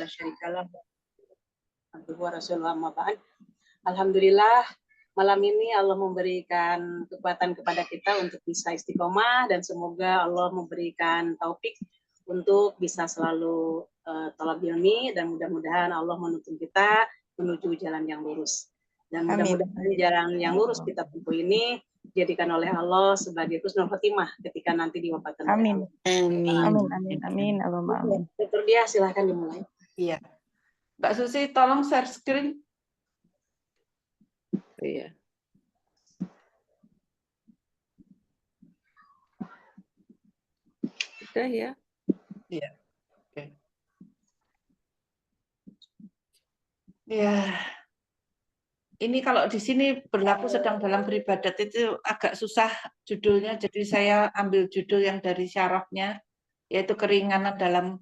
la syarikalah wa rasulullah amma ba'd. Alhamdulillah malam ini Allah memberikan kekuatan kepada kita untuk bisa istiqomah dan semoga Allah memberikan taufik untuk bisa selalu thalab ilmi dan mudah-mudahan Allah menuntun kita menuju jalan yang lurus. Dan mudah-mudahan jalan yang lurus kita tempuh ini dijadikan oleh Allah sebagai husnul khotimah ketika nanti diwafatkan. Amin. Amin. Amin. Allahumma amin. Dr. Dia silahkan dimulai. Iya. Mbak Susi, tolong share screen. Iya. Sudah ya? Iya. Oke. Ya. Ini kalau di sini berlaku sedang dalam beribadat itu agak susah judulnya, jadi saya ambil judul yang dari syarahnya, yaitu keringanan dalam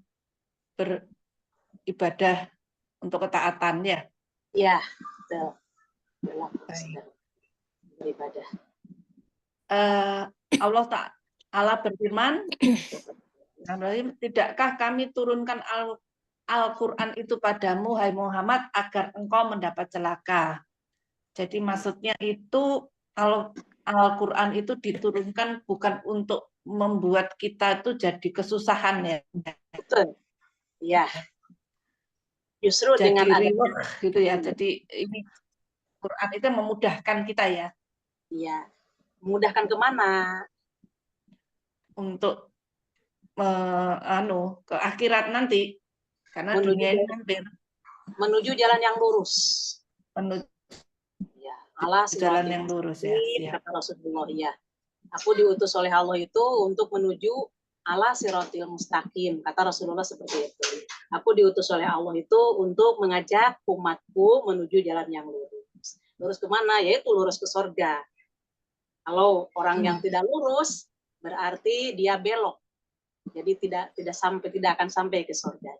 beribadah untuk ketaatan ya. Iya, betul. Beribadah. Allah berfirman, tidakkah kami turunkan Al-Quran itu padamu, hai Muhammad, agar engkau mendapat celaka. Jadi maksudnya itu Al-Quran itu diturunkan bukan untuk membuat kita itu jadi kesusahan ya. Betul. Iya. Justru jadi dengan reward gitu ya. Jadi ini Quran itu memudahkan kita ya. Iya. Memudahkan kemana? Untuk ke akhirat nanti. Karena dunia ini hampir menuju jalan yang lurus. Menuju Allah jalan yang lurus ya. Kata Rasulullah ya. Aku diutus oleh Allah itu untuk menuju ala siratil mustaqim. Kata Rasulullah seperti itu. Aku diutus oleh Allah itu untuk mengajak umatku menuju jalan yang lurus. Lurus kemana? Yaitu lurus ke surga. Kalau orang yang tidak lurus berarti dia belok. Jadi tidak akan sampai ke surga.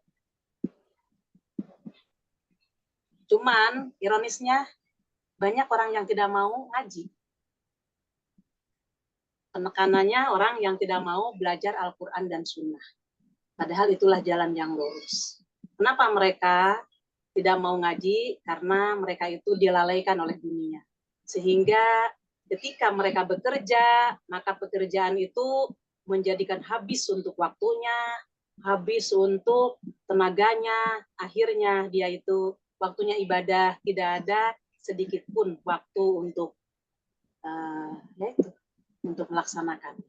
Cuman ironisnya banyak orang yang tidak mau ngaji. Penekanannya orang yang tidak mau belajar Al-Quran dan Sunnah. Padahal itulah jalan yang lurus. Kenapa mereka tidak mau ngaji? Karena mereka itu dilalaikan oleh dunia. Sehingga ketika mereka bekerja, maka pekerjaan itu menjadikan habis untuk waktunya, habis untuk tenaganya. Akhirnya dia itu waktunya ibadah tidak ada sedikit pun waktu untuk untuk melaksanakan.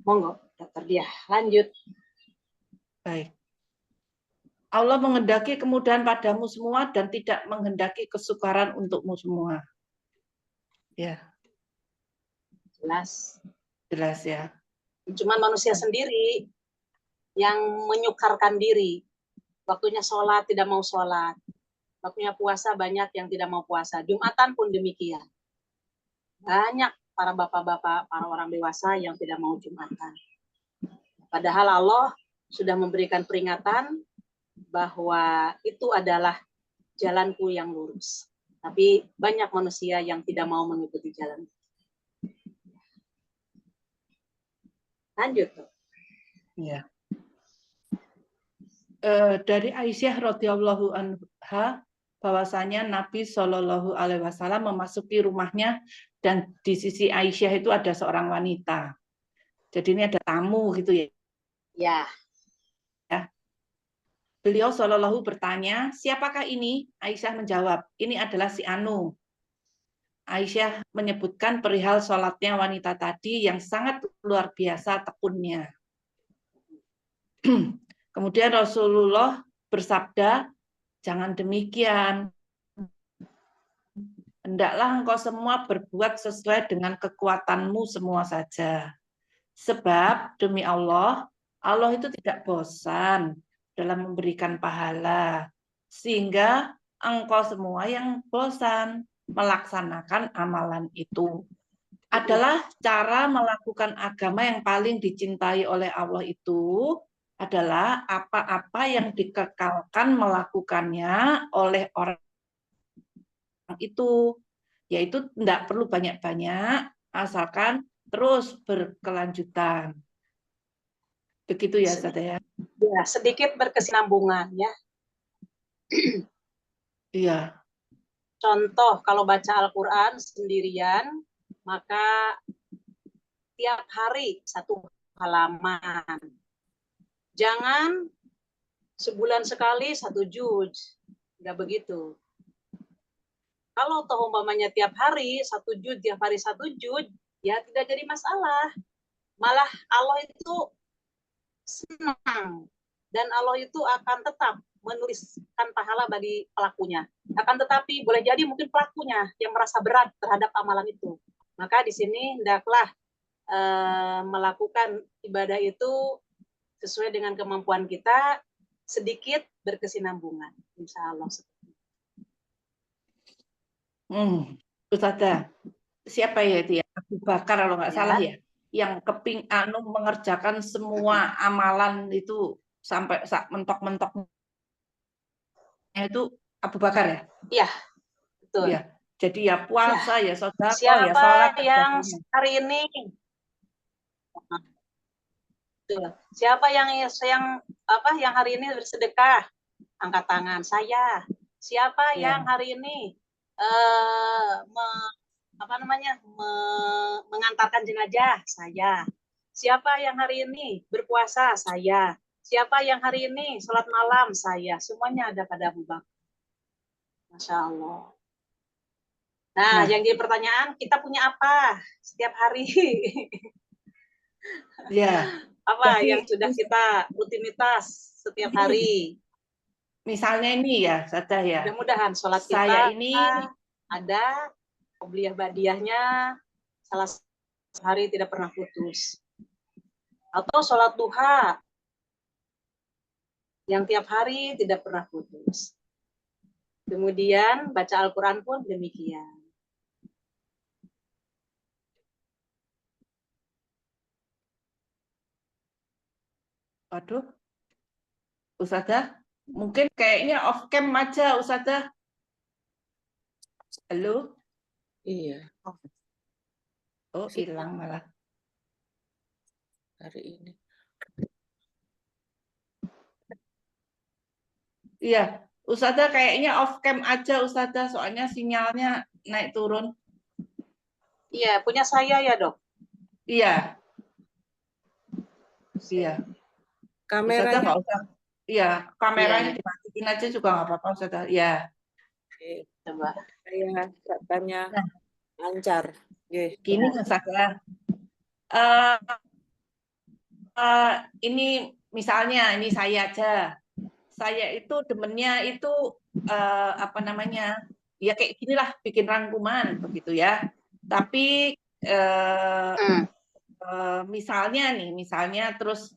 Monggo, Dr. Dia, lanjut. Baik. Allah menghendaki kemudahan padamu semua dan tidak menghendaki kesukaran untukmu semua. Ya. Jelas. Jelas ya. Cuman manusia sendiri yang menyukarkan diri. Waktunya sholat, tidak mau sholat. Waktunya puasa banyak yang tidak mau puasa. Jumatan pun demikian. Banyak para bapak-bapak, para orang dewasa yang tidak mau Jumatan. Padahal Allah sudah memberikan peringatan bahwa itu adalah jalanku yang lurus. Tapi banyak manusia yang tidak mau mengikuti jalan. Lanjut. Ya. Dari Aisyah radhiyallahu anha bahwasanya Nabi Shallallahu alaihi wasallam memasuki rumahnya dan di sisi Aisyah itu ada seorang wanita. Jadi ini ada tamu gitu ya. Ya. Beliau Shallallahu bertanya, "Siapakah ini?" Aisyah menjawab, "Ini adalah si Anu." Aisyah menyebutkan perihal sholatnya wanita tadi yang sangat luar biasa tekunnya. Kemudian Rasulullah bersabda, "Jangan demikian. Hendaklah engkau semua berbuat sesuai dengan kekuatanmu semua saja. Sebab demi Allah, Allah itu tidak bosan dalam memberikan pahala. Sehingga engkau semua yang bosan melaksanakan amalan itu. Adalah cara melakukan agama yang paling dicintai oleh Allah itu adalah apa-apa yang dikekalkan melakukannya oleh orang itu, yaitu tidak perlu banyak-banyak, asalkan terus berkelanjutan. Begitu ya, Ustaz ya. Ya, sedikit berkesinambungan ya. Iya. Contoh, kalau baca Al-Quran sendirian, maka tiap hari 1 halaman. Jangan sebulan sekali 1 juz. Nggak begitu. Kalau toh umpamanya tiap hari 1 juz, tiap hari 1 juz, ya tidak jadi masalah. Malah Allah itu senang. Dan Allah itu akan tetap menuliskan pahala bagi pelakunya. Akan tetapi boleh jadi mungkin pelakunya yang merasa berat terhadap amalan itu. Maka di sini hendaklah melakukan ibadah itu sesuai dengan kemampuan kita, sedikit berkesinambungan, insya Allah. Ustazah, siapa ya itu ya? Abu Bakar kalau nggak Ya. salah ya, yang mengerjakan semua amalan itu sampai mentok-mentoknya itu Abu Bakar ya? Iya, betul. Ya. Jadi ya puasa, ya sedekah, ya Siapa sholat, yang hari ini siapa yang hari ini bersedekah? Angkat tangan. Saya. Siapa yang hari ini mengantarkan jenazah? Saya. Siapa yang hari ini berpuasa? Saya. Siapa yang hari ini sholat malam? Saya. Semuanya ada pada Abu Bakar. Masya Allah. Nah, yang jadi pertanyaan, kita punya apa setiap hari? Ya. Apa yang sudah kita rutinitas setiap hari? Misalnya ini ya, Ustazah ya. Mudah-mudahan sholat Saya kita ini ada qobliyah badiahnya salah hari tidak pernah putus. Atau sholat duha yang tiap hari tidak pernah putus. Kemudian baca Al-Quran pun demikian. Waduh, Ustazah, mungkin kayaknya off cam aja, Ustazah. Halo? Iya. Oh, hilang malah. Hari ini. Iya, Ustazah kayaknya off cam aja, Ustazah, soalnya sinyalnya naik turun. Iya, punya saya ya, Dok? Iya. Iya. Kameranya nggak usah. Iya, kameranya Iya. dimatiin aja juga nggak apa-apa, Ustazah. Iya. Oke, coba. saya katanya lancar. Gini, Ustazah. Ini misalnya, ini saya aja. Saya itu demennya itu apa namanya? Ya kayak ginilah, bikin rangkuman begitu ya. Tapi misalnya terus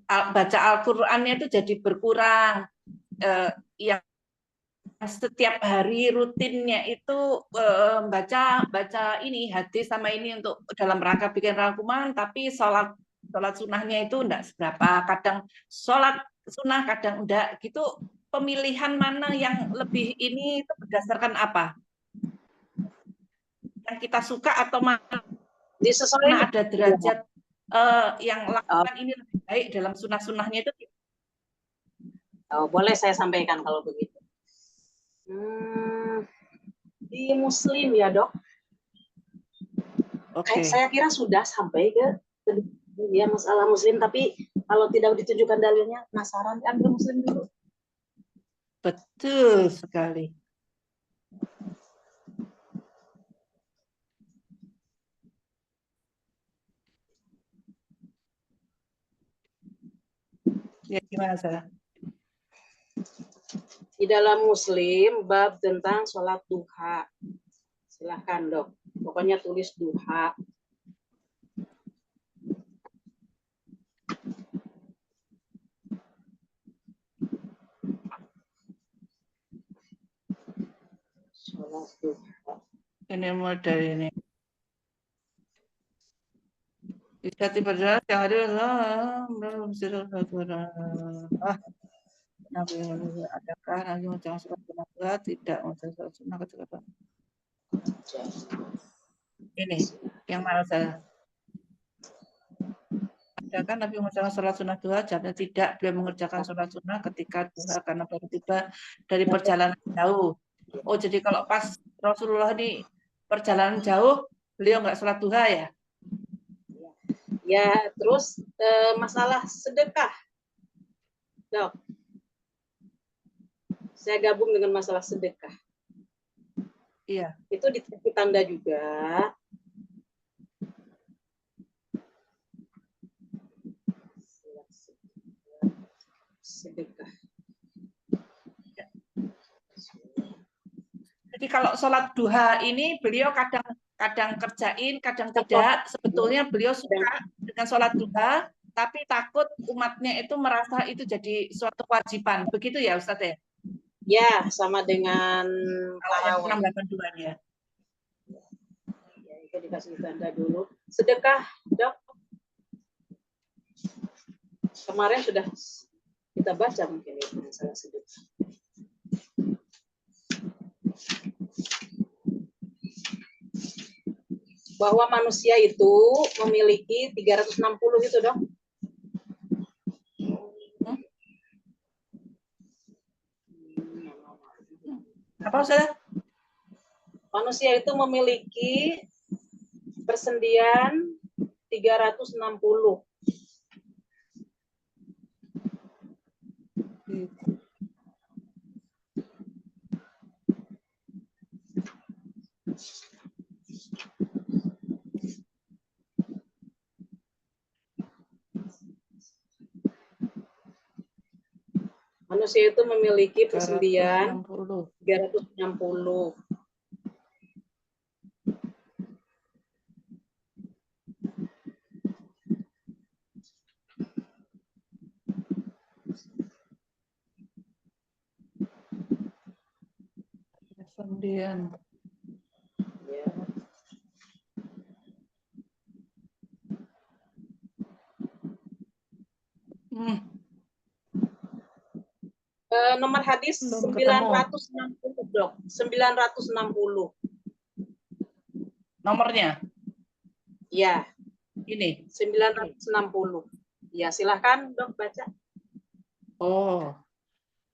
baca Al-Qur'annya itu jadi berkurang. Yang setiap hari rutinnya itu baca ini hadis sama ini untuk dalam rangka bikin rangkuman, tapi sholat sunnahnya itu enggak seberapa. Kadang sholat sunnah, kadang enggak. Gitu, pemilihan mana yang lebih ini itu berdasarkan apa? Yang kita suka atau mana Disesuaikan. ada derajat yang lakukan ini lebih baik dalam sunnah-sunnahnya itu? Oh, boleh saya sampaikan kalau begitu. Di Muslim ya, Dok? Oke. Saya kira sudah sampai ke ya masalah Muslim, tapi kalau tidak ditunjukkan dalilnya, penasaran, ambil Muslim dulu. Betul sekali. Ya, gimana saya? Di dalam Muslim, bab tentang sholat duha. Silahkan, Dok. Pokoknya tulis duha. Sholat duha. Ini model ini. Bisa tiba-tiba yang ada belum adakah nanti macam surat tenaga tidak macam surat sunnah ketika ini yang mana saya Tidakkah Nabi mengerjakan sholat sunnah duha? Jawabnya tidak. Beliau mengerjakan sholat sunnah ketika duha karena baru tiba dari perjalanan jauh. Oh, jadi kalau pas Rasulullah ini perjalanan jauh, beliau nggak sholat duha ya? Ya, terus masalah sedekah, Dok. Saya gabung dengan masalah sedekah. Iya. Itu dikasih tanda juga. Sedekah. Jadi kalau sholat duha ini beliau kadang kerjain, kadang tidak. Sebetulnya beliau suka dengan sholat duha, tapi takut umatnya itu merasa itu jadi suatu kewajiban. Begitu ya Ustadz ya? Ya, sama dengan Kalau yang tarawih. 682 ya. Ya, itu dikasih tanda dulu. Sedekah, Dok. Kemarin sudah kita baca mungkin itu masalah sedekah. Bahwa manusia itu memiliki 360 itu, Dok. Apa Ustadz? Manusia itu memiliki persendian 360. Manusia itu memiliki persendian 360. Persendian. Ya. Nomor hadis Belum ketemu. 960, Dok. 960. Nomornya Ya, ini. 960. Ya, silahkan, Dok, baca. Oh.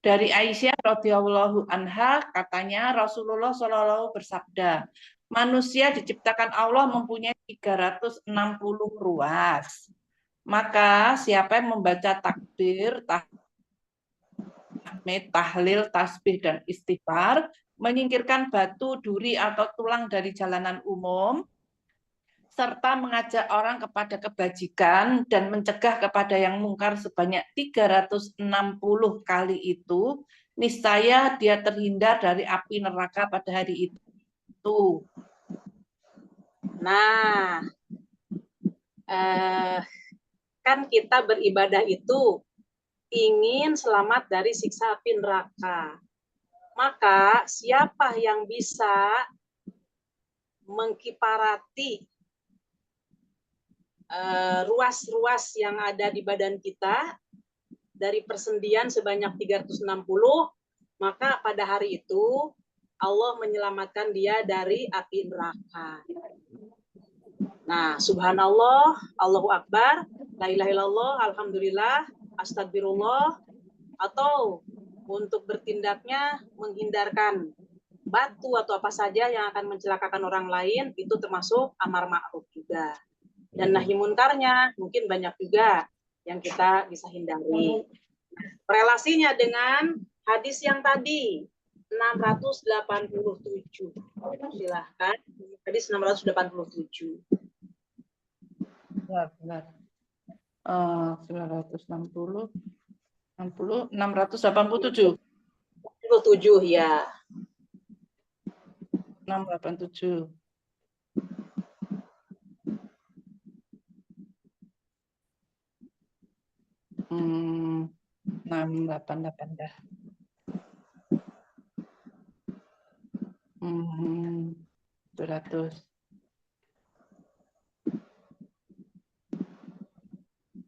Dari Aisyah radhiyallahu anha katanya Rasulullah Shallallahu bersabda, manusia diciptakan Allah mempunyai 360 ruas. Maka siapa yang membaca takbir, tahmid, tahlil, tasbih dan istighfar, menyingkirkan batu, duri atau tulang dari jalanan umum, serta mengajak orang kepada kebajikan dan mencegah kepada yang mungkar sebanyak 360 kali itu, niscaya dia terhindar dari api neraka pada hari itu. Nah, kan kita beribadah itu ingin selamat dari siksa api neraka. Maka siapa yang bisa mengkiparati ruas-ruas yang ada di badan kita dari persendian sebanyak 360, maka pada hari itu Allah menyelamatkan dia dari api neraka. Nah, subhanallah, Allahu Akbar, la ilaha illallah, alhamdulillah, astagfirullah, atau untuk bertindaknya menghindarkan batu atau apa saja yang akan mencelakakan orang lain, itu termasuk amar ma'ruf juga. Dan nahi munkarnya mungkin banyak juga yang kita bisa hindari. Relasinya dengan hadis yang tadi 687. Silahkan, hadis 687. Benar. 960, 60, 687. 87 ya. 687. Hmm, 688 dah. 200.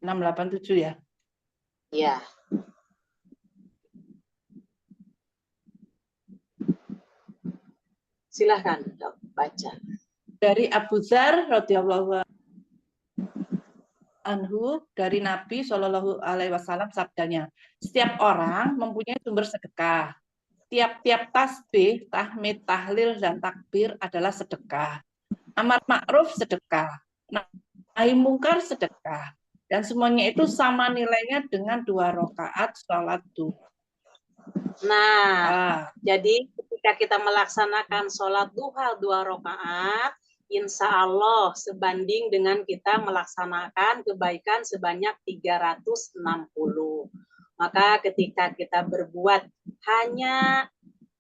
687 ya? Ya. Silahkan, Dok, baca. Dari Abu Dzar radhiyallahu anhu dari Nabi Shallallahu Alaihi Wasallam sabdanya, setiap orang mempunyai sumber sedekah. Tiap-tiap tasbih, tahmid, tahlil, dan takbir adalah sedekah. Amar ma'ruf sedekah, nahi mungkar sedekah, dan semuanya itu sama nilainya dengan 2 rakaat sholat duha. Nah, jadi ketika kita melaksanakan sholat duha 2 rakaat, insya Allah sebanding dengan kita melaksanakan kebaikan sebanyak 360. Maka ketika kita berbuat hanya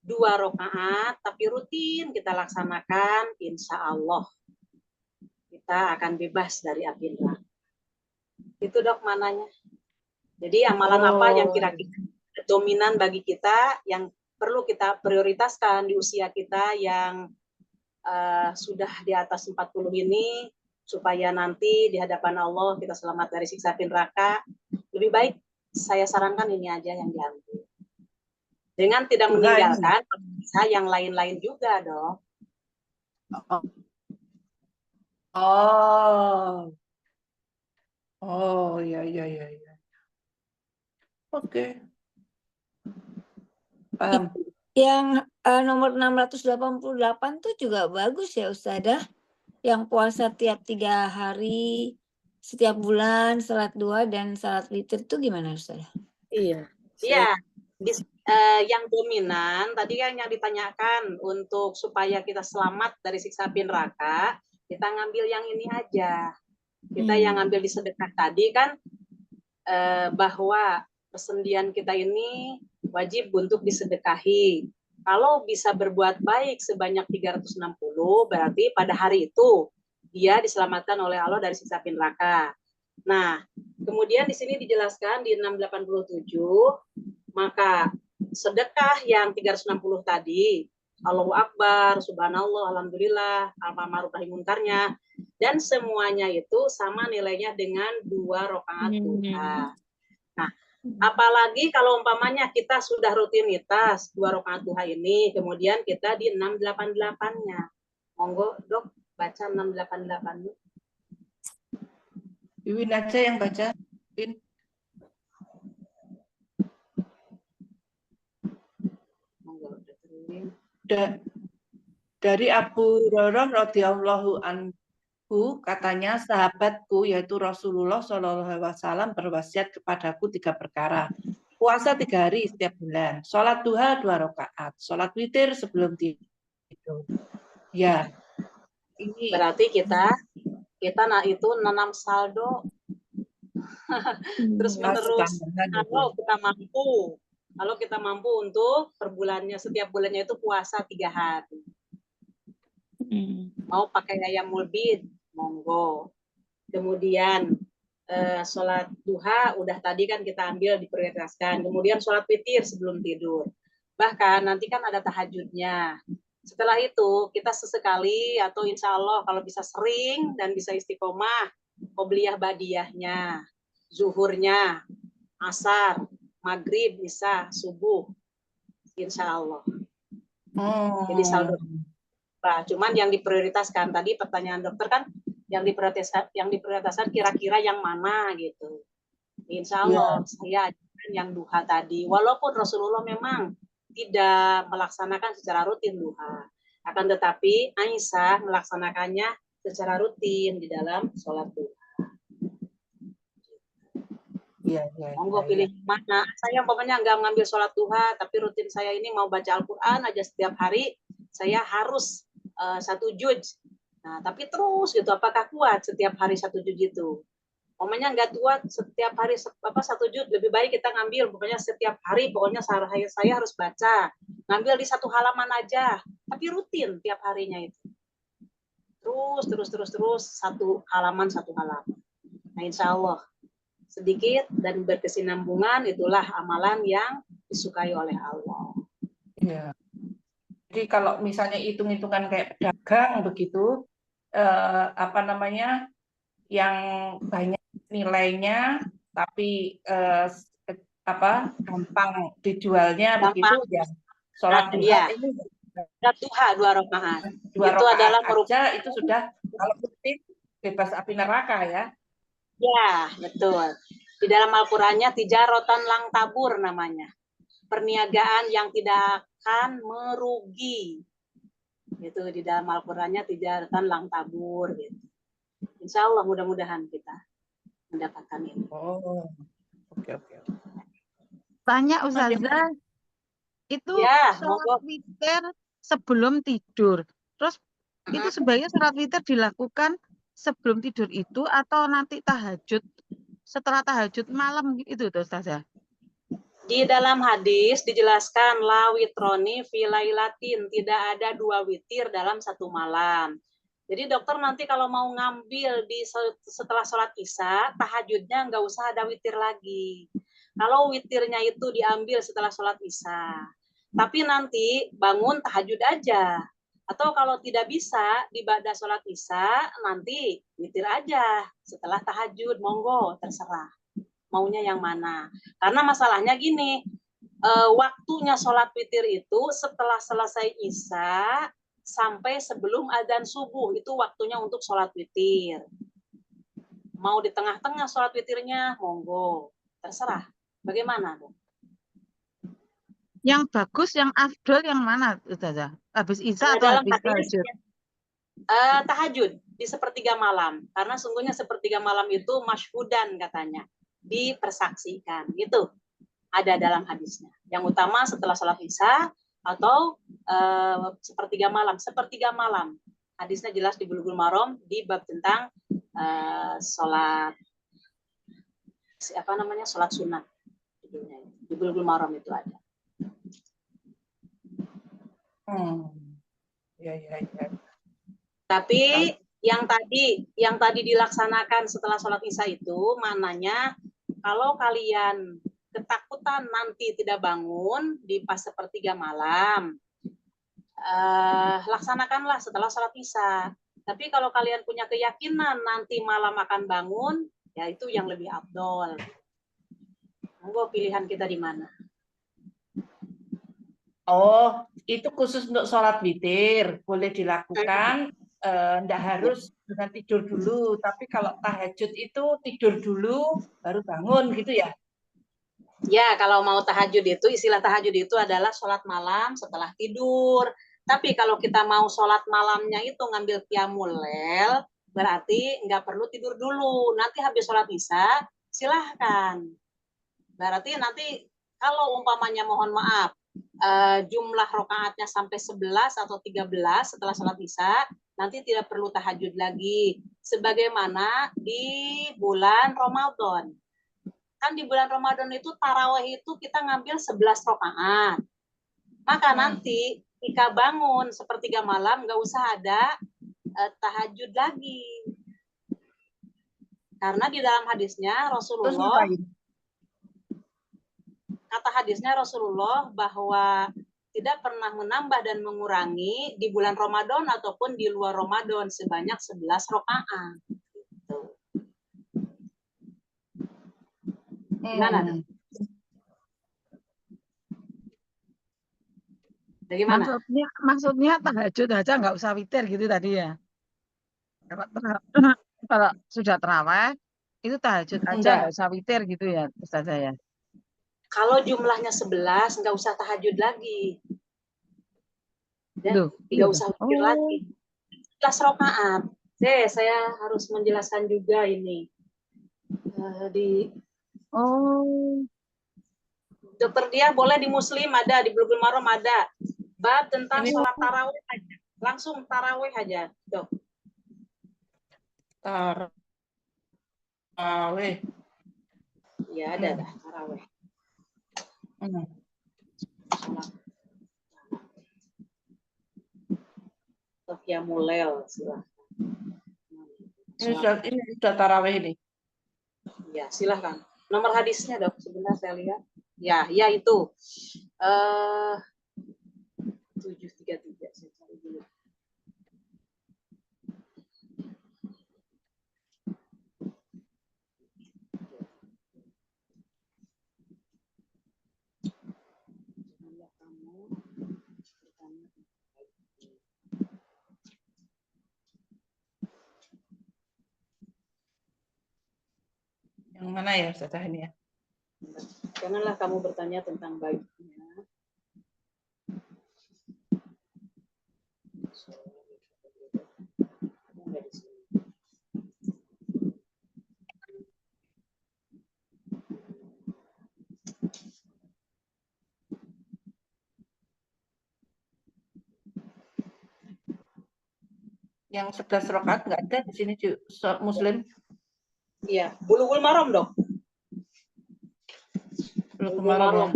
2 rakaat, tapi rutin kita laksanakan, insya Allah kita akan bebas dari api neraka. Itu dok mananya. Jadi amalan apa yang kira-kira dominan bagi kita, yang perlu kita prioritaskan di usia kita yang sudah di atas 40 ini, supaya nanti di hadapan Allah kita selamat dari siksa api neraka. Lebih baik saya sarankan ini aja yang diambil. Dengan tidak meninggalkan bisa yang lain-lain juga dong. Oh, ya. Oke. Paham. Yang nomor 688 tuh juga bagus ya Ustazah. Yang puasa tiap 3 hari, setiap bulan, salat duha dan salat witir tuh gimana Ustazah? Iya. Iya, yang dominan tadi kan yang ditanyakan untuk supaya kita selamat dari siksa api neraka, kita ngambil yang ini aja. Kita yang ngambil di sedekah tadi kan bahwa persendian kita ini wajib untuk disedekahi. Kalau bisa berbuat baik sebanyak 360, berarti pada hari itu dia diselamatkan oleh Allah dari siksa api neraka. Nah, kemudian di sini dijelaskan di 687, maka sedekah yang 360 tadi, Allahu Akbar, Subhanallah, Alhamdulillah, al-ma'ruf nahi munkarnya, dan semuanya itu sama nilainya dengan 2 rakaat duha. Nah, apalagi kalau umpamanya kita sudah rutinitas 2 rakaat duha ini, kemudian kita di 688-nya. Monggo, Dok, baca 688-nya. Iwin aja yang baca. Iwin. Dari Abu Hurairah radhiyallahu anhu katanya, sahabatku yaitu Rasulullah Shallallahu Alaihi Wasallam berwasiat kepadaku 3 perkara. Puasa 3 hari setiap bulan, sholat duha 2 rakaat, sholat witir sebelum tidur. Ya, ini berarti kita itu nanam saldo terus menerus. Kalau kita mampu untuk per bulannya, setiap bulannya itu puasa 3 hari. Mau pakai ayamul bid, monggo. Kemudian sholat duha udah tadi kan kita ambil diprioritaskan. Kemudian sholat witir sebelum tidur. Bahkan nanti kan ada tahajudnya. Setelah itu kita sesekali atau insya Allah kalau bisa sering dan bisa istiqomah, qobliyah badiyahnya, zuhurnya, asar, maghrib, isya, subuh, insya Allah. Jadi saldo. Nah, cuman yang diprioritaskan tadi pertanyaan dokter kan yang diprioritaskan kira-kira yang mana gitu. Insya Allah saya yang duha tadi. Walaupun Rasulullah memang tidak melaksanakan secara rutin duha, akan tetapi Aisyah melaksanakannya secara rutin di dalam sholat duha. Monggo pilih mana. Saya umpamanya nggak ngambil sholat duha, tapi rutin saya ini mau baca Al-Quran aja setiap hari, saya harus 1 juz. Nah, tapi terus gitu, apakah kuat setiap hari 1 juz itu? Umpamanya nggak kuat setiap hari 1 juz, lebih baik kita ngambil pokoknya setiap hari, pokoknya saya harus baca. Ngambil di 1 halaman aja, tapi rutin tiap harinya itu. Terus 1 halaman. Nah, insya Allah sedikit dan berkesinambungan itulah amalan yang disukai oleh Allah. Ya. Jadi kalau misalnya hitung-hitungan kayak pedagang begitu, yang banyak nilainya tapi gampang dijualnya begitu ya. Sholat duha ini duha 2 rakaat. Itu adalah merupakan itu sudah kalau rutin bebas api neraka ya. Ya, betul. Di dalam Al-Qur'annya tijarotan lang tabur namanya. Perniagaan yang tidak akan merugi. Itu di dalam Al-Qur'annya tijarotan lang tabur gitu. Insya Allah mudah-mudahan kita mendapatkan ini. Oh, oke. Tanya Ustazah, itu Ya, sholat monggo. witir sebelum tidur. Terus itu sebaiknya sholat witir dilakukan sebelum tidur itu atau nanti tahajud setelah tahajud malam itu tuh Ustazah? Di dalam hadis dijelaskan la witroni filailatin, tidak ada 2 witir dalam satu malam. Jadi dokter nanti kalau mau ngambil setelah sholat isya, tahajudnya nggak usah ada witir lagi. Kalau witirnya itu diambil setelah sholat isya, tapi nanti bangun tahajud aja. Atau kalau tidak bisa di ba'da sholat isya, nanti witir aja setelah tahajud, monggo terserah. Maunya yang mana? Karena masalahnya gini, waktunya sholat witir itu setelah selesai isya sampai sebelum adzan subuh, itu waktunya untuk sholat witir. Mau di tengah-tengah sholat witirnya, monggo, terserah. Bagaimana, Dok? Yang bagus, yang afdol yang mana Ustazah? Habis isya atau Dalam habis hadis tahajud? tahajud di sepertiga malam, karena sungguhnya sepertiga malam itu masyhudan katanya, dipersaksikan, gitu. Ada dalam hadisnya. Yang utama setelah sholat isya atau sepertiga malam. Sepertiga malam. Hadisnya jelas di Bulughul Maram di bab tentang sholat sholat sunat. Di Bulughul Maram itu ada. Ya. Tapi yang tadi dilaksanakan setelah sholat isya itu mananya kalau kalian ketakutan nanti tidak bangun di pas sepertiga malam, laksanakanlah setelah sholat isya. Tapi kalau kalian punya keyakinan nanti malam akan bangun, ya itu yang lebih afdol. Monggo pilihan kita di mana? Oh, itu khusus untuk sholat witir, boleh dilakukan, enggak harus dengan tidur dulu, tapi kalau tahajud itu tidur dulu, baru bangun gitu ya? Ya, kalau mau tahajud itu, istilah tahajud itu adalah sholat malam setelah tidur. Tapi kalau kita mau sholat malamnya itu ngambil qiyamul lail, berarti nggak perlu tidur dulu. Nanti habis sholat isya, silahkan. Berarti nanti kalau umpamanya mohon maaf, jumlah rokaatnya sampai 11 atau 13 setelah sholat isya, nanti tidak perlu tahajud lagi. Sebagaimana di bulan Ramadan. Kan di bulan Ramadan itu tarawih itu kita ngambil 11 rokaat. Maka nanti ketika bangun sepertiga malam nggak usah ada tahajud lagi. Karena di dalam hadisnya Rasulullah, kata hadisnya Rasulullah bahwa tidak pernah menambah dan mengurangi di bulan Ramadan ataupun di luar Ramadan sebanyak 11 rokaat. Gitu. Gimana? Bagaimana? Maksudnya tahajud aja nggak usah witir gitu tadi ya. Kalau sudah terawih itu tahajud aja nggak usah witir gitu ya Ustazah ya. Kalau jumlahnya 11 nggak usah tahajud lagi. Ya, nggak usah witir lagi. 11 rokaat. Saya harus menjelaskan juga ini. Dokter Dia boleh di Muslim ada, di Bulughul Maram ada. Bab tentang sholat tarawih aja. Langsung tarawih aja, Dok. Tarawih. Ya, ada tarawih. Qiyamul lail, silahkan. Ini sudah tarawih ini. Ya, silahkan. Nomor hadisnya, Dok, sebentar saya lihat. Ya itu 733. Saya cari dulu. Mana ya Ustazah ini ya? Janganlah kamu bertanya tentang baiknya. Yang 11 rakaat nggak ada di sini Muslim. Iya, bulughul maram dong. Bulughul Bulughul maram ya. maram.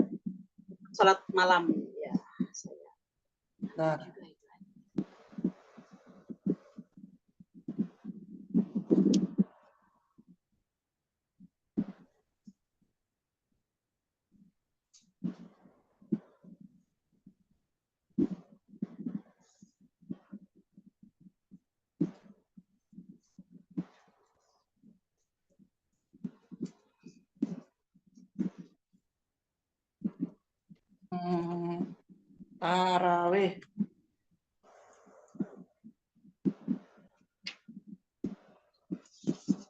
Salat malam. Ya, saya. Bentar. Tarawih.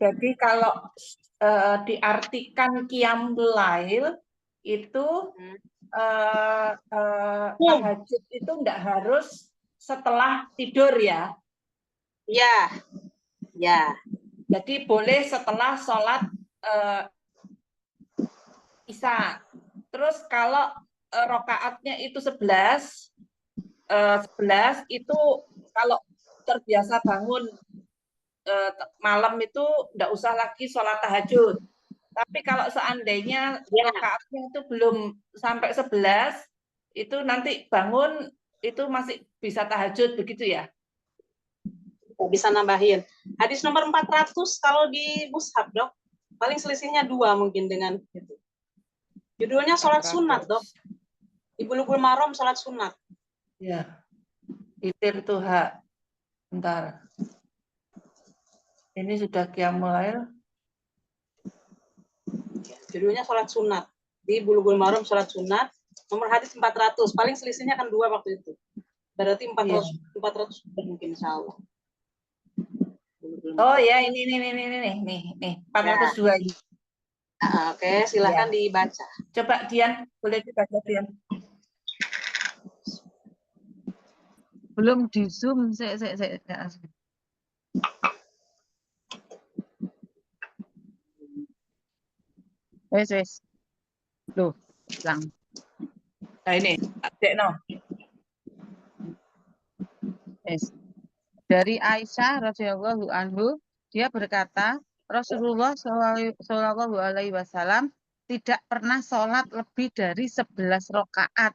Jadi kalau diartikan qiyamul lail itu tahajud itu enggak harus setelah tidur ya. Ya, ya. Jadi boleh setelah sholat isya. Terus kalau rokaatnya itu 11 itu kalau terbiasa bangun malam itu enggak usah lagi sholat tahajud. Tapi kalau seandainya rokaatnya itu belum sampai 11, itu nanti bangun itu masih bisa tahajud begitu ya? Bisa nambahin. Hadis nomor 400 kalau di mushaf, Dok. Paling selisihnya 2 mungkin dengan itu. Judulnya sholat sunat, Dok. Di Bulughul Maram sholat sunat. Ya. Witir tuh hak. Bentar. Ini sudah qiyamul lail. Judulnya sholat sunat. Di Bulughul Maram sholat sunat. Nomor hadis 400. Paling selisihnya kan 2 waktu itu. Berarti 400 mungkin insya Allah. Oh ya, ini 402 ini. Oke, silakan dibaca. Coba Dian, boleh dibaca Dian. Belum di Zoom, Wes. Loh, hilang. Nah ini, Dek no. Yes. Dari Aisyah radhiyallahu anhu, dia berkata, Rasulullah Shallallahu alaihi wasallam tidak pernah sholat lebih dari 11 rakaat,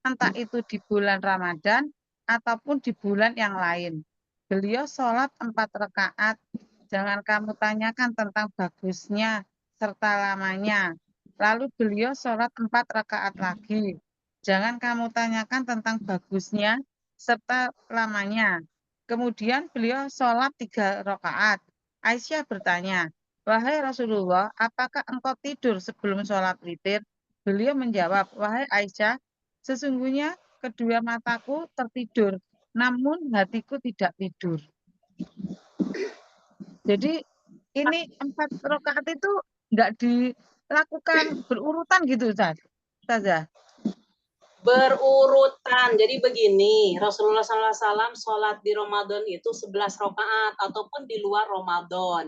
entah itu di bulan Ramadan ataupun di bulan yang lain. Beliau sholat 4 rakaat. Jangan kamu tanyakan tentang bagusnya serta lamanya. Lalu beliau sholat 4 rakaat lagi. Jangan kamu tanyakan tentang bagusnya serta lamanya. Kemudian beliau sholat 3 rakaat. Aisyah bertanya, wahai Rasulullah, apakah engkau tidur sebelum sholat witir? Beliau menjawab, wahai Aisyah, sesungguhnya kedua mataku tertidur, namun hatiku tidak tidur. Jadi ini 4 rakaat itu enggak dilakukan berurutan gitu, Ustazah? Berurutan. Jadi begini, Rasulullah SAW sholat di Ramadan itu 11 rakaat ataupun di luar Ramadan.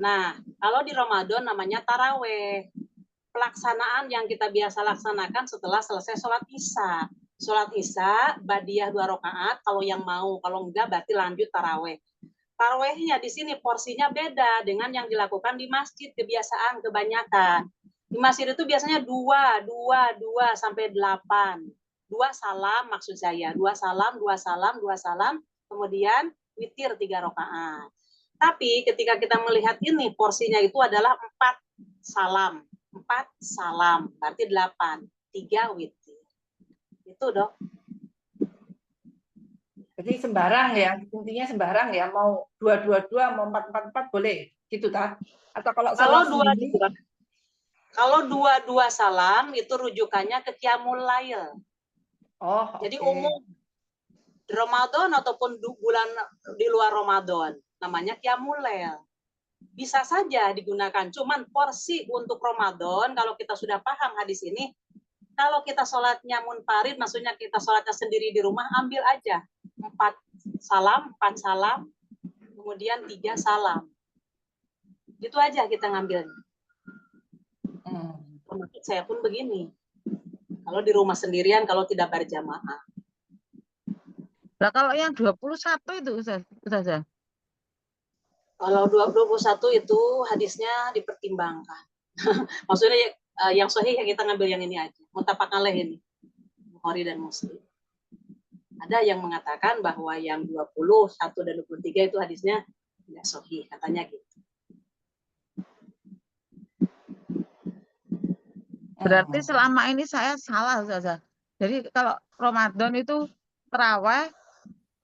Nah, kalau di Ramadan namanya taraweh. Pelaksanaan yang kita biasa laksanakan setelah selesai sholat isya. Sholat isya, badiah 2 rakaat, kalau yang mau. Kalau enggak, berarti lanjut taraweh. Tarawehnya di sini porsinya beda dengan yang dilakukan di masjid, kebiasaan, kebanyakan. Di masjid itu biasanya 2 sampai 8. 2 salam maksud saya. 2 salam, kemudian witir 3 rakaat. Tapi ketika kita melihat ini, porsinya itu adalah 4 salam. 4 salam, berarti 8. 3 witir. Itu, Dok. Jadi sembarang ya, intinya sembarang ya, mau 222, mau 444 boleh, gitu tak? Atau kalau kalau 2 salam itu rujukannya ke qiyamul lail. Oh, jadi umum Ramadan ataupun bulan di luar Ramadan namanya qiyamul lail. bisa saja digunakan. Cuman porsi untuk Ramadan, kalau kita sudah paham hadis ini, kalau kita sholatnya munfarid, maksudnya kita sholatnya sendiri di rumah, ambil aja 4 salam, kemudian 3 salam. Gitu aja kita ngambilnya. Termasuk saya pun begini. Kalau di rumah sendirian, kalau tidak berjamaah. Nah, kalau yang 21 itu Ustazah. Kalau 21 itu hadisnya dipertimbangkan. Maksudnya yang sahih yang kita ngambil yang ini aja. Muttafaq alaih ini. Bukhari dan Muslim. Ada yang mengatakan bahwa yang 21 dan 23 itu hadisnya tidak sahih, katanya gitu. Berarti selama ini saya salah Ustazah. Jadi kalau Ramadan itu terawih,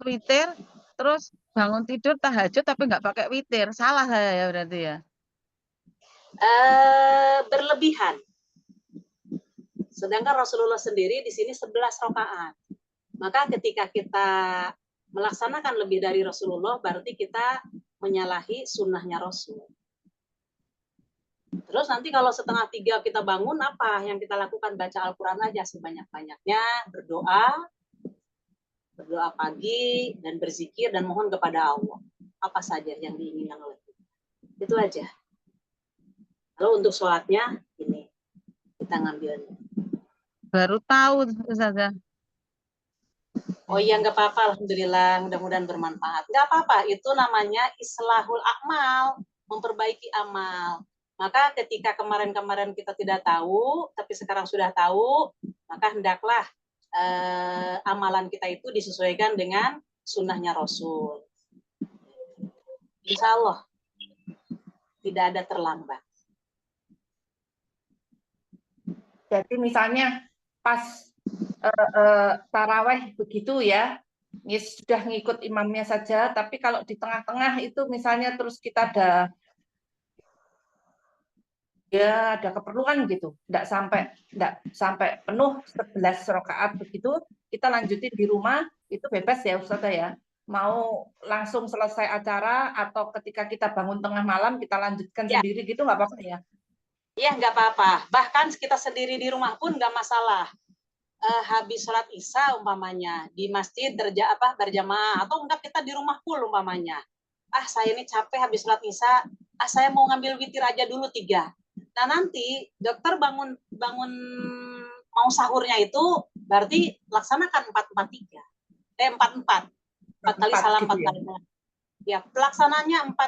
witir, terus bangun tidur tahajud tapi nggak pakai witir. Salah saya ya berarti ya. Berlebihan. Sedangkan Rasulullah sendiri di sini 11 rakaat. Maka ketika kita melaksanakan lebih dari Rasulullah, berarti kita menyalahi sunnahnya Rasul. Terus nanti kalau setengah 3 kita bangun, apa yang kita lakukan? Baca Al-Quran aja sebanyak-banyaknya, berdoa pagi, dan berzikir, dan mohon kepada Allah. Apa saja yang diinginkan oleh kita. Itu aja. Kalau untuk sholatnya, ini kita ngambilnya. Baru tahu Ustazah. Oh iya, nggak apa-apa, alhamdulillah, mudah-mudahan bermanfaat. Nggak apa-apa, itu namanya islahul a'mal, memperbaiki amal. Maka ketika kemarin-kemarin kita tidak tahu, tapi sekarang sudah tahu, maka hendaklah amalan kita itu disesuaikan dengan sunnahnya Rasul. Insya Allah, tidak ada terlambat. Jadi misalnya pas taraweh begitu ya, sudah ngikut imamnya saja, tapi kalau di tengah-tengah itu misalnya terus kita ada keperluan gitu, tidak sampai penuh 11 rakaat begitu, kita lanjutin di rumah, itu bebas ya Ustazah ya. Mau langsung selesai acara atau ketika kita bangun tengah malam kita lanjutkan sendiri gitu nggak apa-apa ya? Iya, nggak apa-apa. Bahkan kita sendiri di rumah pun nggak masalah. Habis sholat isya umpamanya di masjid berjamaah, atau enggak kita di rumah full umpamanya. Saya ini capek habis sholat isya, saya mau ngambil witir aja dulu 3. Nah nanti dokter bangun mau sahurnya itu berarti laksanakan 4-4-3. 4 kali salam, 4 kali salam. Ya, pelaksananya 4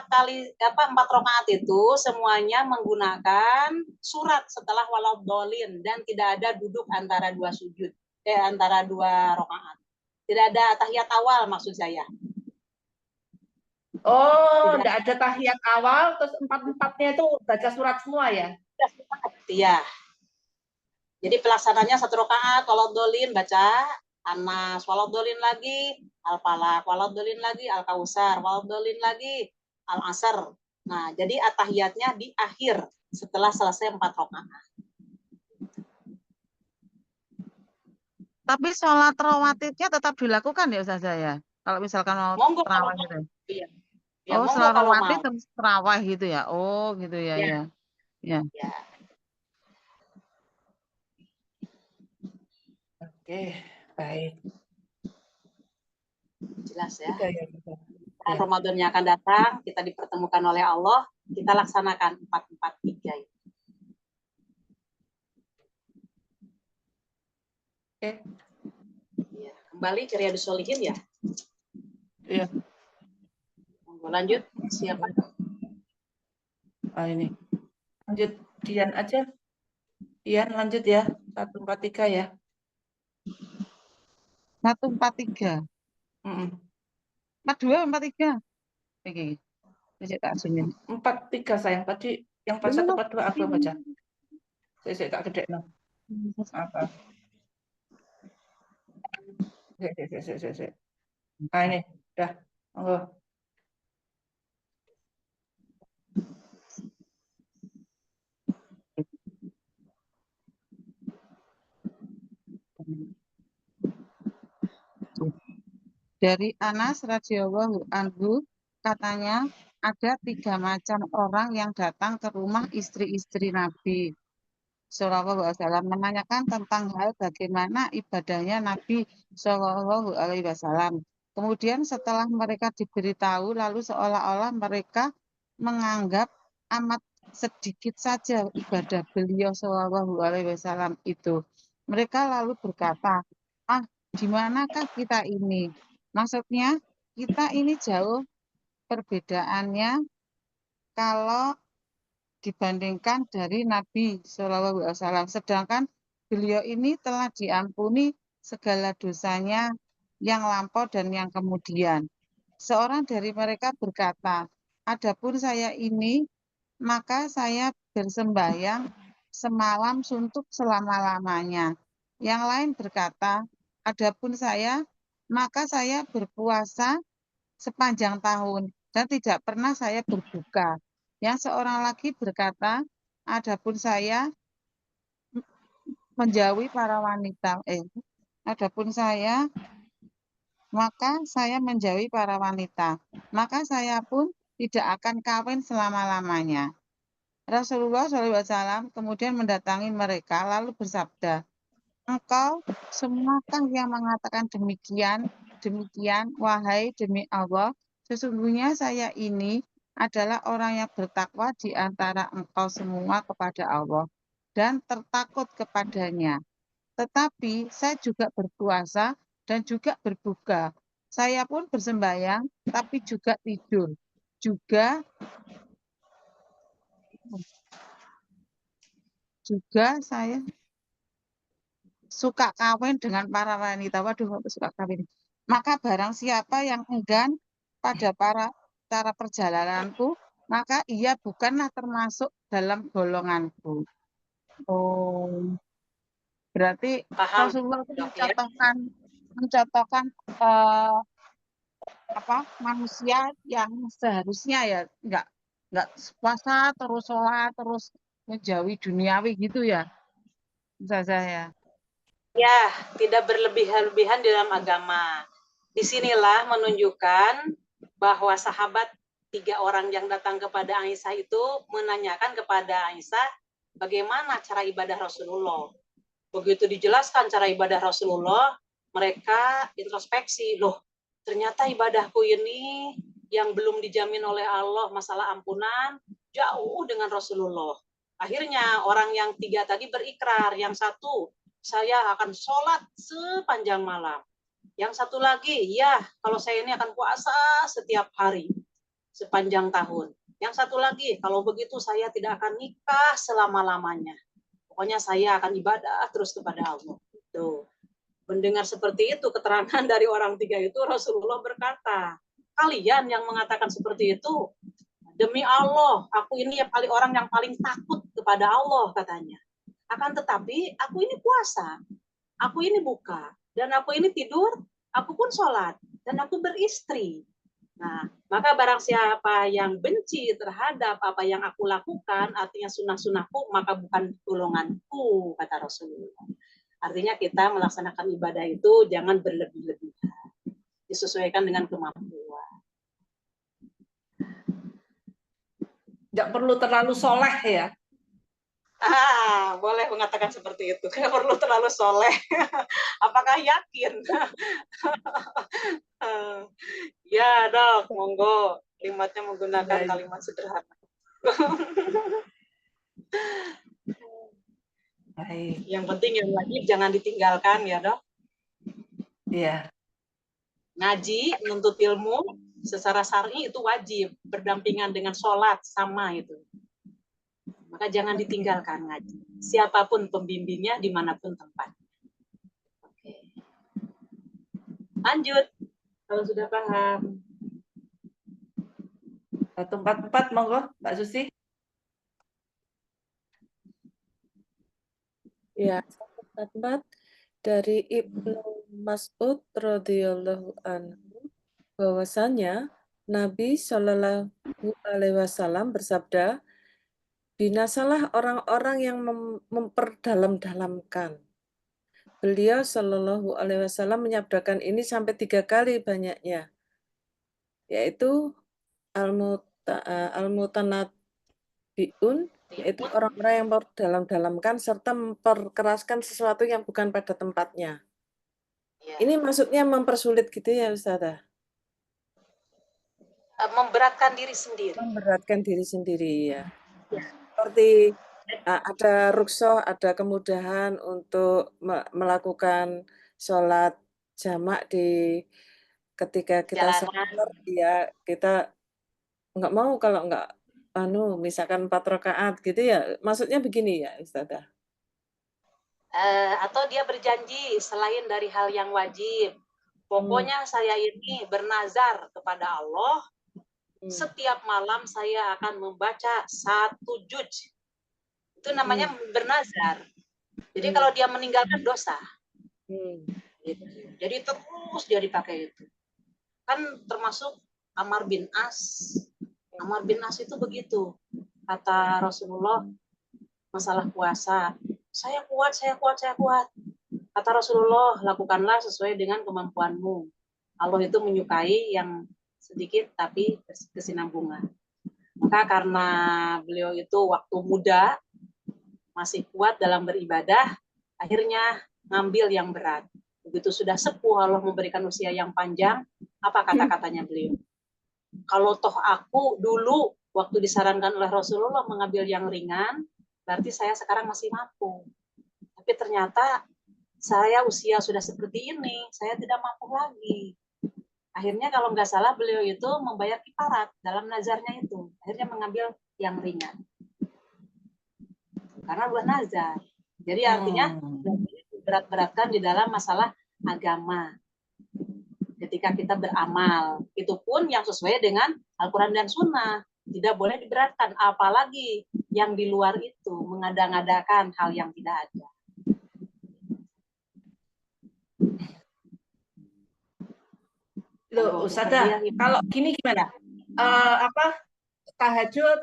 rakaat itu semuanya menggunakan surat setelah waladhdallin, dan tidak ada duduk antara 2 sujud, antara 2 rakaat. Tidak ada tahiyat awal maksud saya. Oh, tidak ada tahiyat awal, terus 4-4-nya itu baca surat semua ya? Iya. Jadi pelaksananya 1 rakaat waladhdallin baca Anas, waladhdallin lagi Al-Falaq, waladhdallin lagi Al-Kausar, waladhdallin lagi Al-Asr. Nah, jadi atahiyatnya di akhir setelah selesai 4 rakaat. Tapi sholat rawatibnya tetap dilakukan ya Ustazah ya? Kalau misalkan mau Monggo terawih kalau gitu. iya. Ya, Oh, monggo sholat kalau rawatib mau. terus terawih gitu ya? Oh, gitu ya, Ya. Ya. Oke, baik. Jelas ya. Ya. Ramadannya akan datang, kita dipertemukan oleh Allah, kita laksanakan 4-4-3 itu. Oke. Ya, kembali ke Riyadhus Shalihin ya. Iya. Lanjut, siapa? Ini. Lanjut Dian aja. Dian lanjut ya. 143 ya. 143. 42, 43. Oke. Saya tak sunyin. 43 sayang. Tadi yang baca 42 aku baca. Saya tak gede no. Apa? Nah ini, udah. Monggo. Dari Anas radhiyallahu anhu katanya ada 3 macam orang yang datang ke rumah istri-istri Nabi Shallallahu Alaihi Wasallam menanyakan tentang hal bagaimana ibadahnya Nabi Shallallahu Alaihi Wasallam. Kemudian setelah mereka diberitahu, lalu seolah-olah mereka menganggap amat sedikit saja ibadah beliau Shallallahu Alaihi Wasallam itu. Mereka lalu berkata, di manakah kita ini? Maksudnya kita ini jauh perbedaannya kalau dibandingkan dari Nabi Shallallahu Alaihi Wasallam. Sedangkan beliau ini telah diampuni segala dosanya yang lampau dan yang kemudian. Seorang dari mereka berkata, adapun saya ini, maka saya bersembahyang semalam suntuk selama-lamanya. Yang lain berkata, adapun saya, maka saya berpuasa sepanjang tahun dan tidak pernah saya berbuka. Yang seorang lagi berkata, adapun saya menjauhi para wanita. Adapun saya, maka saya menjauhi para wanita. Maka saya pun tidak akan kawin selama-lamanya. Rasulullah SAW kemudian mendatangi mereka lalu bersabda, engkau semuakah yang mengatakan demikian, wahai demi Allah, sesungguhnya saya ini adalah orang yang bertakwa di antara engkau semua kepada Allah dan tertakut kepadanya. Tetapi saya juga berpuasa dan juga berbuka. Saya pun bersembahyang, tapi juga tidur. Juga saya suka kawin dengan para wanita. Waduh, aku suka kawin. Maka barang siapa yang enggan pada cara perjalananku, maka ia bukanlah termasuk dalam golonganku. Oh, berarti Paham, Rasulullah itu Dok, ya? mencontohkan manusia yang seharusnya ya nggak puasa terus sholat terus menjauhi duniawi gitu ya, saya. Ya, tidak berlebih-lebihan dalam agama. Disinilah menunjukkan bahwa sahabat 3 orang yang datang kepada Aisyah itu menanyakan kepada Aisyah bagaimana cara ibadah Rasulullah. Begitu dijelaskan cara ibadah Rasulullah, mereka introspeksi, loh ternyata ibadahku ini yang belum dijamin oleh Allah masalah ampunan jauh dengan Rasulullah. Akhirnya orang yang 3 tadi berikrar, yang satu saya akan sholat sepanjang malam. Yang satu lagi, ya kalau saya ini akan puasa setiap hari sepanjang tahun. Yang satu lagi, kalau begitu saya tidak akan nikah selama-lamanya. Pokoknya saya akan ibadah terus kepada Allah. Tuh. Mendengar seperti itu keterangan dari orang 3 itu, Rasulullah berkata, kalian yang mengatakan seperti itu, demi Allah, aku ini orang yang paling takut kepada Allah katanya. Akan tetapi aku ini puasa, aku ini buka, dan aku ini tidur, aku pun sholat, dan aku beristri. Nah, maka barang siapa yang benci terhadap apa yang aku lakukan, artinya sunnah-sunnahku, maka bukan golonganku, kata Rasulullah. Artinya kita melaksanakan ibadah itu jangan berlebih-lebihan, disesuaikan dengan kemampuan. Nggak perlu terlalu soleh ya. Boleh mengatakan seperti itu. Tidak perlu terlalu soleh. Apakah yakin? Ya, Dok, monggo. Kalimatnya menggunakan kalimat sederhana. Baik. Yang penting yang wajib jangan ditinggalkan ya, Dok. Iya. Ngaji, menuntut ilmu, secara syar'i itu wajib. Berdampingan dengan sholat, sama itu. Maka jangan ditinggalkan ngaji. Siapapun pembimbingnya, dimanapun tempatnya. Oke. Lanjut, kalau sudah paham. 144, monggo, Mbak Susi. Ya, 144 dari Ibnu Mas'ud radhiyallahu anhu bahwasanya Nabi Shallallahu Alaihi Wasallam bersabda, binasalah orang-orang yang memperdalam-dalamkan. Beliau Shallallahu Alaihi Wasallam menyabdakan ini sampai 3 kali banyaknya, yaitu al-mutanabbi'un, yaitu orang-orang yang dalam-dalamkan serta memperkeraskan sesuatu yang bukan pada tempatnya. Ya. Ini maksudnya mempersulit gitu ya Ustazah? Memberatkan diri sendiri. Memberatkan diri sendiri ya. Seperti ada ruksoh, ada kemudahan untuk melakukan sholat jamak ketika kita Jalanan. safar, ya kita nggak mau kalau nggak misalkan 4 rakaat gitu ya. Maksudnya begini ya Ustazah. Atau dia berjanji selain dari hal yang wajib. Pokoknya saya ini bernazar kepada Allah, setiap malam saya akan membaca 1 juz. Itu namanya bernazar. Jadi kalau dia meninggalkan dosa. Gitu. Jadi terus dia dipakai itu. Kan termasuk Amr bin As. Amr bin As itu begitu. Kata Rasulullah masalah puasa. Saya kuat, saya kuat, saya kuat. Kata Rasulullah, lakukanlah sesuai dengan kemampuanmu. Allah itu menyukai yang sedikit tapi kesinambungan. Maka karena beliau itu waktu muda, masih kuat dalam beribadah, akhirnya ngambil yang berat. Begitu sudah sepuh, Allah memberikan usia yang panjang, apa kata-katanya beliau? Kalau toh aku dulu, waktu disarankan oleh Rasulullah mengambil yang ringan, berarti saya sekarang masih mampu. Tapi ternyata saya usia sudah seperti ini, saya tidak mampu lagi. Akhirnya kalau nggak salah beliau itu membayar kifarat dalam nazarnya itu. Akhirnya mengambil yang ringan. Karena buat nazar. Jadi artinya berat-beratkan di dalam masalah agama. Ketika kita beramal, itu pun yang sesuai dengan Al-Quran dan Sunnah. Tidak boleh diberatkan, apalagi yang di luar itu, mengada-ngadakan hal yang tidak ada. Loh, Ustazah, kalau gini gimana? Tahajud,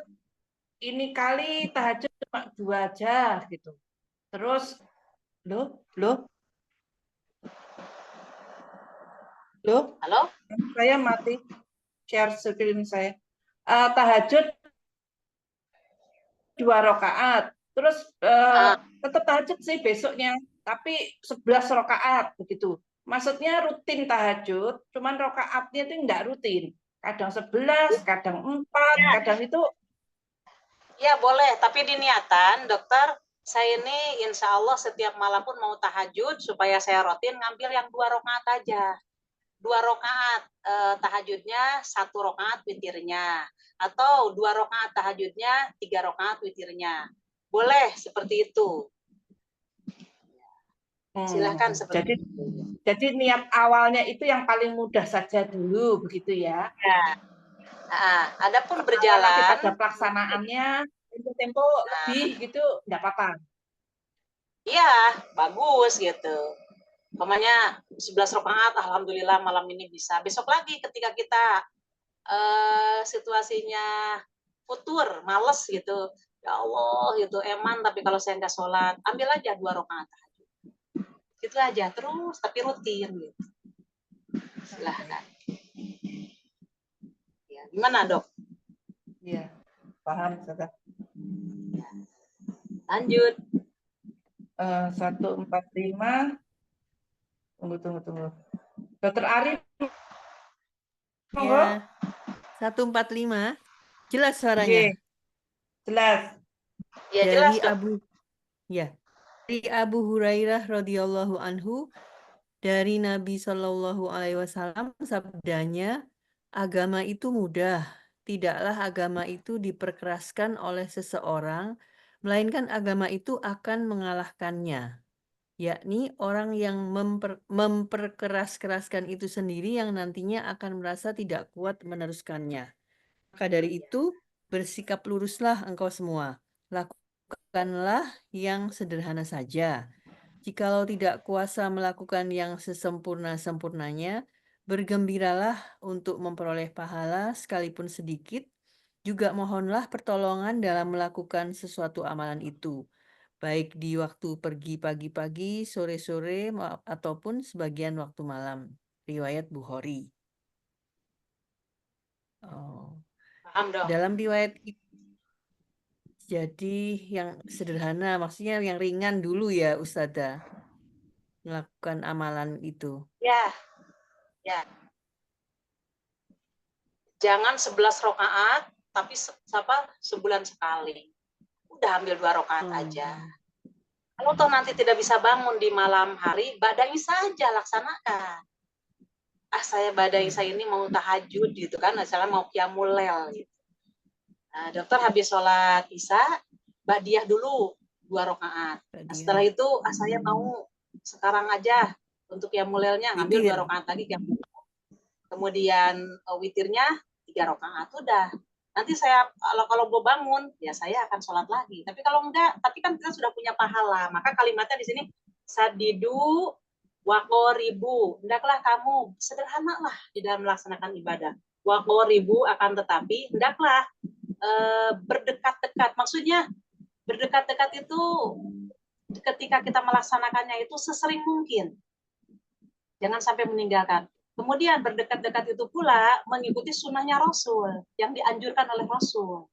ini kali tahajud cuma 2 aja gitu. Terus, loh, Halo? Saya mati share screen saya. Tahajud 2 rakaat. Terus tetap tahajud sih besoknya, tapi 11 rakaat begitu. Maksudnya rutin tahajud, cuman rakaatnya itu enggak rutin. Kadang 11, kadang 4, kadang itu. Ya boleh, tapi di niatan dokter, saya ini insya Allah setiap malam pun mau tahajud, supaya saya rutin ngambil yang 2 rakaat aja. 2 rakaat tahajudnya, 1 rakaat witirnya. Atau 2 rakaat tahajudnya, 3 rakaat witirnya. Boleh seperti itu. Silahkan seperti itu. Jadi niat awalnya itu yang paling mudah saja dulu, begitu ya? Ya. Adapun berjalan, pada pelaksanaannya tempo lebih gitu, enggak apa-apa. Iya, bagus gitu. Umpamanya 11 rakaat, alhamdulillah malam ini bisa. Besok lagi ketika kita situasinya futur, males gitu. Ya Allah, gitu eman, tapi kalau saya nggak sholat, ambil aja 2 rakaat tahajud. Gitu aja terus, tapi rutin gitu. Silahkan. Ya, gimana dok? Iya, paham sudah. Lanjut. 145. Tunggu. Dokter Arif. Ya. 145. Jelas suaranya? Jelas. Ya, jelas, Dari dari Abu Hurairah radhiyallahu anhu, dari Nabi Shallallahu alaihi wasallam sabdanya, agama itu mudah, tidaklah agama itu diperkeraskan oleh seseorang, melainkan agama itu akan mengalahkannya. Yakni orang yang memperkeras-keraskan itu sendiri yang nantinya akan merasa tidak kuat meneruskannya. Maka dari itu, bersikap luruslah engkau semua. Lakukanlah yang sederhana saja. Jikalau tidak kuasa melakukan yang sesempurna-sempurnanya, bergembiralah untuk memperoleh pahala sekalipun sedikit. Juga mohonlah pertolongan dalam melakukan sesuatu amalan itu, baik di waktu pergi pagi-pagi, sore-sore, ataupun sebagian waktu malam. Riwayat Bukhari. Oh. Paham dong? Dalam riwayat jadi yang sederhana, maksudnya yang ringan dulu ya Ustazah, melakukan amalan itu. Ya, ya. Jangan 11 rakaat, tapi sebulan sekali. Udah ambil 2 rakaat aja. Kalau toh nanti tidak bisa bangun di malam hari, badai saja laksanakan. Saya badai saya ini mau tahajud gitu kan, misalnya mau qiyamul lail gitu. Nah, dokter habis sholat isya, badiah dulu 2 rakaat. Nah, setelah itu saya mau sekarang aja untuk qiyamul lailnya ngambil 2 rakaat lagi qiyamul lail. Kemudian witirnya 3 rakaat udah. Nanti saya kalau mau bangun ya saya akan sholat lagi. Tapi kalau enggak, tapi kan kita sudah punya pahala. Maka kalimatnya di sini sadidu waqoribu. Hendaklah kamu sederhana lah di dalam melaksanakan ibadah. Waqoribu akan tetapi hendaklah berdekat-dekat. Maksudnya berdekat-dekat itu ketika kita melaksanakannya itu sesering mungkin. Jangan sampai meninggalkan. Kemudian berdekat-dekat itu pula mengikuti sunnahnya Rasul yang dianjurkan oleh Rasul.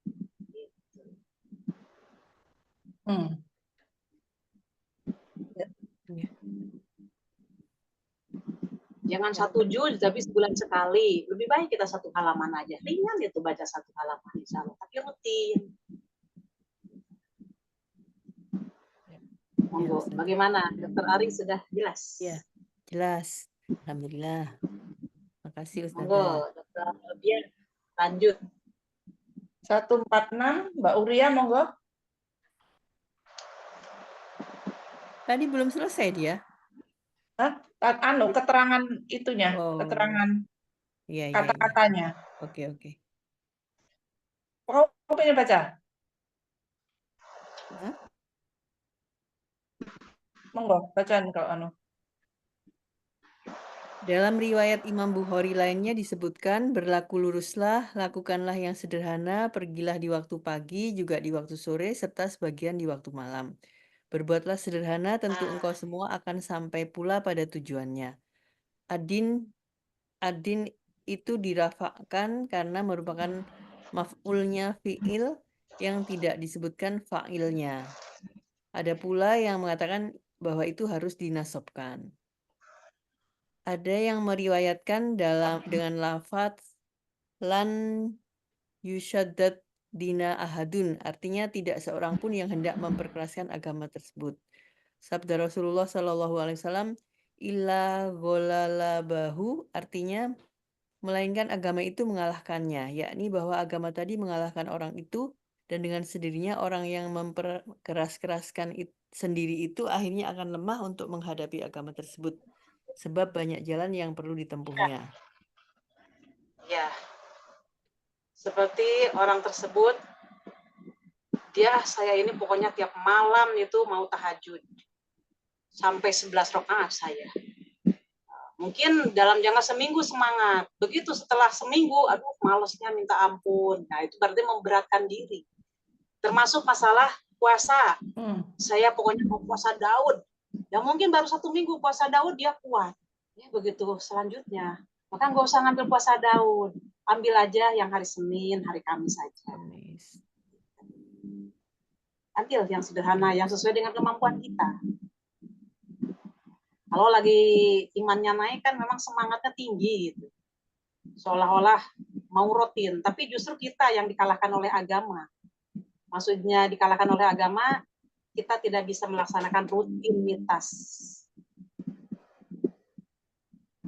Jangan 1 juz tapi sebulan sekali. Lebih baik kita 1 halaman aja. Ringan itu baca 1 halaman insya Allah. Tapi rutin. Monggo. Bagaimana? Dokter Ari sudah jelas? Ya, jelas. Alhamdulillah. Makasih Ustazah. Monggo, Dokter Biar lanjut. 146, Mbak Uria, monggo. Tadi belum selesai dia. Keterangan itunya, keterangan kata-katanya. Oke. Kamu pengen baca? Monggo, bacaan kalau Dalam riwayat Imam Bukhari lainnya disebutkan, berlaku luruslah, lakukanlah yang sederhana, pergilah di waktu pagi, juga di waktu sore, serta sebagian di waktu malam. Berbuatlah sederhana, tentu engkau semua akan sampai pula pada tujuannya. Adin itu dirafakkan karena merupakan maf'ulnya fi'il yang tidak disebutkan fa'ilnya. Ada pula yang mengatakan bahwa itu harus dinasobkan. Ada yang meriwayatkan dengan lafaz lan yushaddad dina ahadun, artinya tidak seorang pun yang hendak memperkeraskan agama tersebut. Sabda Rasulullah SAW, illa gholalabahu, artinya melainkan agama itu mengalahkannya, yakni bahwa agama tadi mengalahkan orang itu, dan dengan sendirinya orang yang memperkeras-keraskan sendiri itu akhirnya akan lemah untuk menghadapi agama tersebut. Sebab banyak jalan yang perlu ditempuhnya. Ya, seperti orang tersebut, saya ini pokoknya tiap malam itu mau tahajud. Sampai 11 rakaat saya. Mungkin dalam jangka seminggu semangat. Begitu setelah seminggu, aduh malesnya minta ampun. Nah itu berarti memberatkan diri. Termasuk masalah puasa. Saya pokoknya mau puasa Daud. Ya mungkin baru 1 minggu puasa Daud dia kuat. Ya begitu selanjutnya. Maka nggak usah ngambil puasa Daud. Ambil aja yang hari Senin, hari Kamis saja. Ambil yang sederhana, yang sesuai dengan kemampuan kita. Kalau lagi imannya naik kan memang semangatnya tinggi gitu. Seolah-olah mau rutin, tapi justru kita yang dikalahkan oleh agama. Maksudnya dikalahkan oleh agama, kita tidak bisa melaksanakan rutinitas.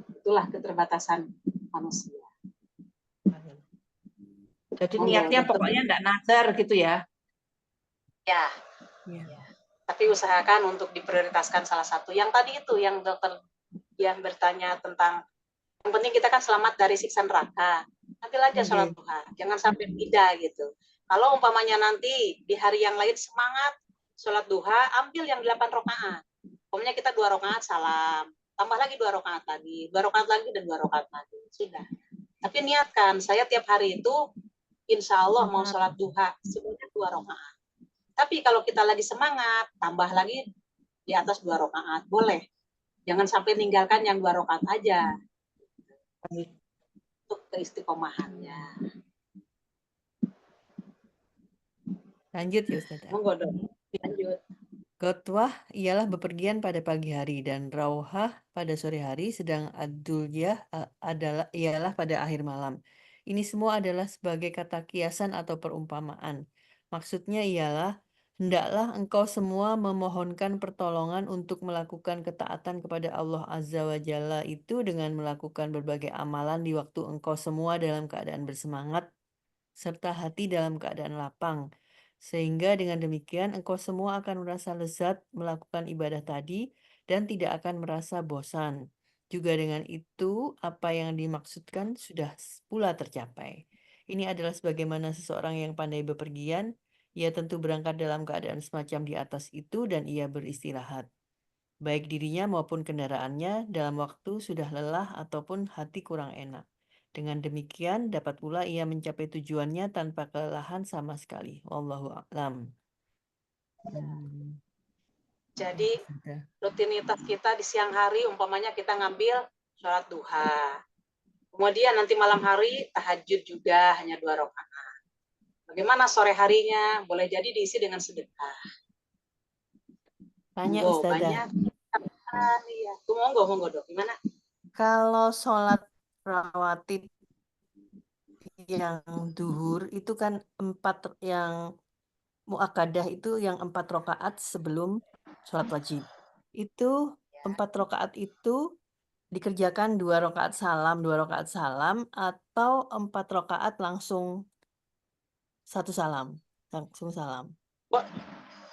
Itulah keterbatasan manusia. Jadi niatnya pokoknya enggak nazar gitu ya? Ya. Tapi usahakan untuk diprioritaskan salah satu. Yang tadi itu, yang dokter yang bertanya tentang, yang penting kita kan selamat dari siksa neraka. Ambil aja sholat duha. Jangan sampai beda gitu. Kalau umpamanya nanti di hari yang lain semangat sholat duha, ambil yang 8 rakaat. Umpamanya kita 2 rakaat salam. Tambah lagi 2 rakaat lagi. 2 rakaat lagi dan 2 rakaat lagi. Sudah. Tapi niatkan, saya tiap hari itu insya Allah mau sholat duha. Sebenarnya 2 rakaat. Tapi kalau kita lagi semangat, tambah lagi di atas 2 rakaat. Boleh. Jangan sampai ninggalkan yang 2 rakaat aja. Untuk keistiqomahannya. Lanjut ya Ustazah. Monggo dok, lanjut. Ghotwah ialah bepergian pada pagi hari dan rauhah pada sore hari, sedang ad-dulyah ialah pada akhir malam. Ini semua adalah sebagai kata kiasan atau perumpamaan. Maksudnya ialah, hendaklah engkau semua memohonkan pertolongan untuk melakukan ketaatan kepada Allah Azza wa Jalla itu dengan melakukan berbagai amalan di waktu engkau semua dalam keadaan bersemangat, serta hati dalam keadaan lapang. Sehingga dengan demikian engkau semua akan merasa lezat melakukan ibadah tadi dan tidak akan merasa bosan. Juga dengan itu, apa yang dimaksudkan sudah pula tercapai. Ini adalah sebagaimana seseorang yang pandai bepergian, ia tentu berangkat dalam keadaan semacam di atas itu dan ia beristirahat. Baik dirinya maupun kendaraannya dalam waktu sudah lelah ataupun hati kurang enak. Dengan demikian dapat pula ia mencapai tujuannya tanpa kelelahan sama sekali. Wallahu a'lam. Jadi Sudah. rutinitas kita di siang hari umpamanya kita ngambil sholat duha. Kemudian nanti malam hari tahajud juga hanya 2 rakaat. Bagaimana sore harinya? Boleh jadi diisi dengan sedekah. Tanya Monggo, Ustazah, banyak. Iya. Tuh, monggo dok. Gimana? kalau sholat rawatib yang duhur itu kan 4 yang muakkadah itu yang 4 rakaat sebelum sholat wajib. Itu 4 rakaat itu dikerjakan 2 rakaat salam atau 4 rakaat langsung 1 salam, langsung salam.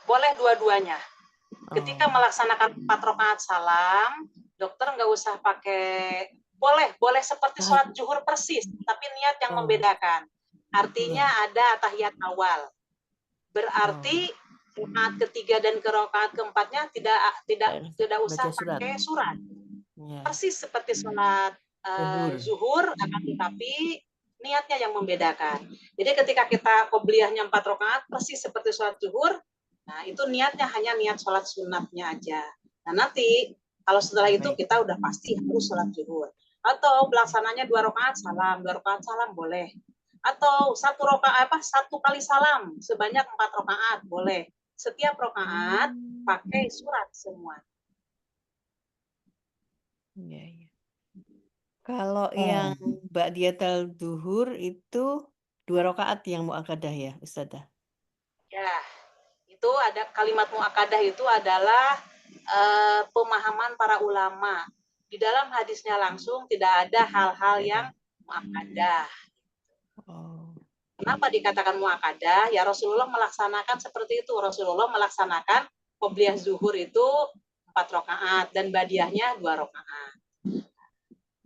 Boleh dua-duanya. Ketika Oh, melaksanakan 4 rakaat salam, dokter nggak usah pakai, boleh seperti sholat zuhur persis, tapi niat yang Oh. membedakan. Artinya Iya. ada tahiyat awal. Berarti rakaat ketiga dan ke rakaat keempatnya tidak usah baca surat. pakai surat. Iya. Persis seperti sholat zuhur, akan tetapi niatnya yang membedakan. Jadi ketika kita qobliyahnya 4 rakaat persis seperti sholat zuhur, nah itu niatnya hanya niat sholat sunatnya aja. Nah nanti kalau setelah itu Baik. kita udah pasti harus sholat zuhur. Atau pelaksananya 2 rakaat salam boleh. Atau 1 kali salam sebanyak 4 rakaat boleh. Setiap rakaat pakai surat semua. Iya, iya. Kalau yang ba'diyatal duhur itu 2 rakaat yang muakkadah ya, Ustazah? Ya, itu ada kalimat muakkadah itu adalah pemahaman para ulama. Di dalam hadisnya langsung tidak ada hal-hal yang muakkadah. Oh. Kenapa dikatakan muakkadah? Ya Rasulullah melaksanakan seperti itu. Rasulullah melaksanakan qobliyah zuhur itu 4 rakaat dan badiahnya 2 rakaat.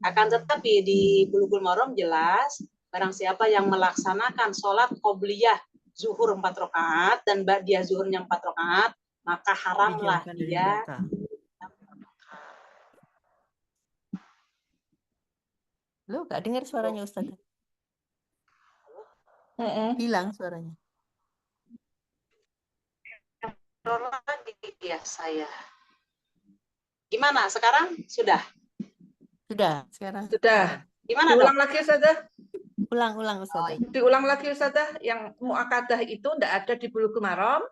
Akan tetapi di Bulughul Maram jelas barang siapa yang melaksanakan sholat qobliyah zuhur 4 rakaat dan badiah zuhurnya 4 rakaat, maka haramlah Dijauhkan dari dia. neraka. Lo gak dengar suaranya Ustazah? Hilang suaranya. Lagi ya saya. Gimana sekarang? Sudah. Sudah, sekarang. Sudah. Gimana Diulang dong? lagi Ustazah? Ulang Ustazah. Diulang lagi Ustazah, yang muakkadah itu tidak ada di Bulughul Maram.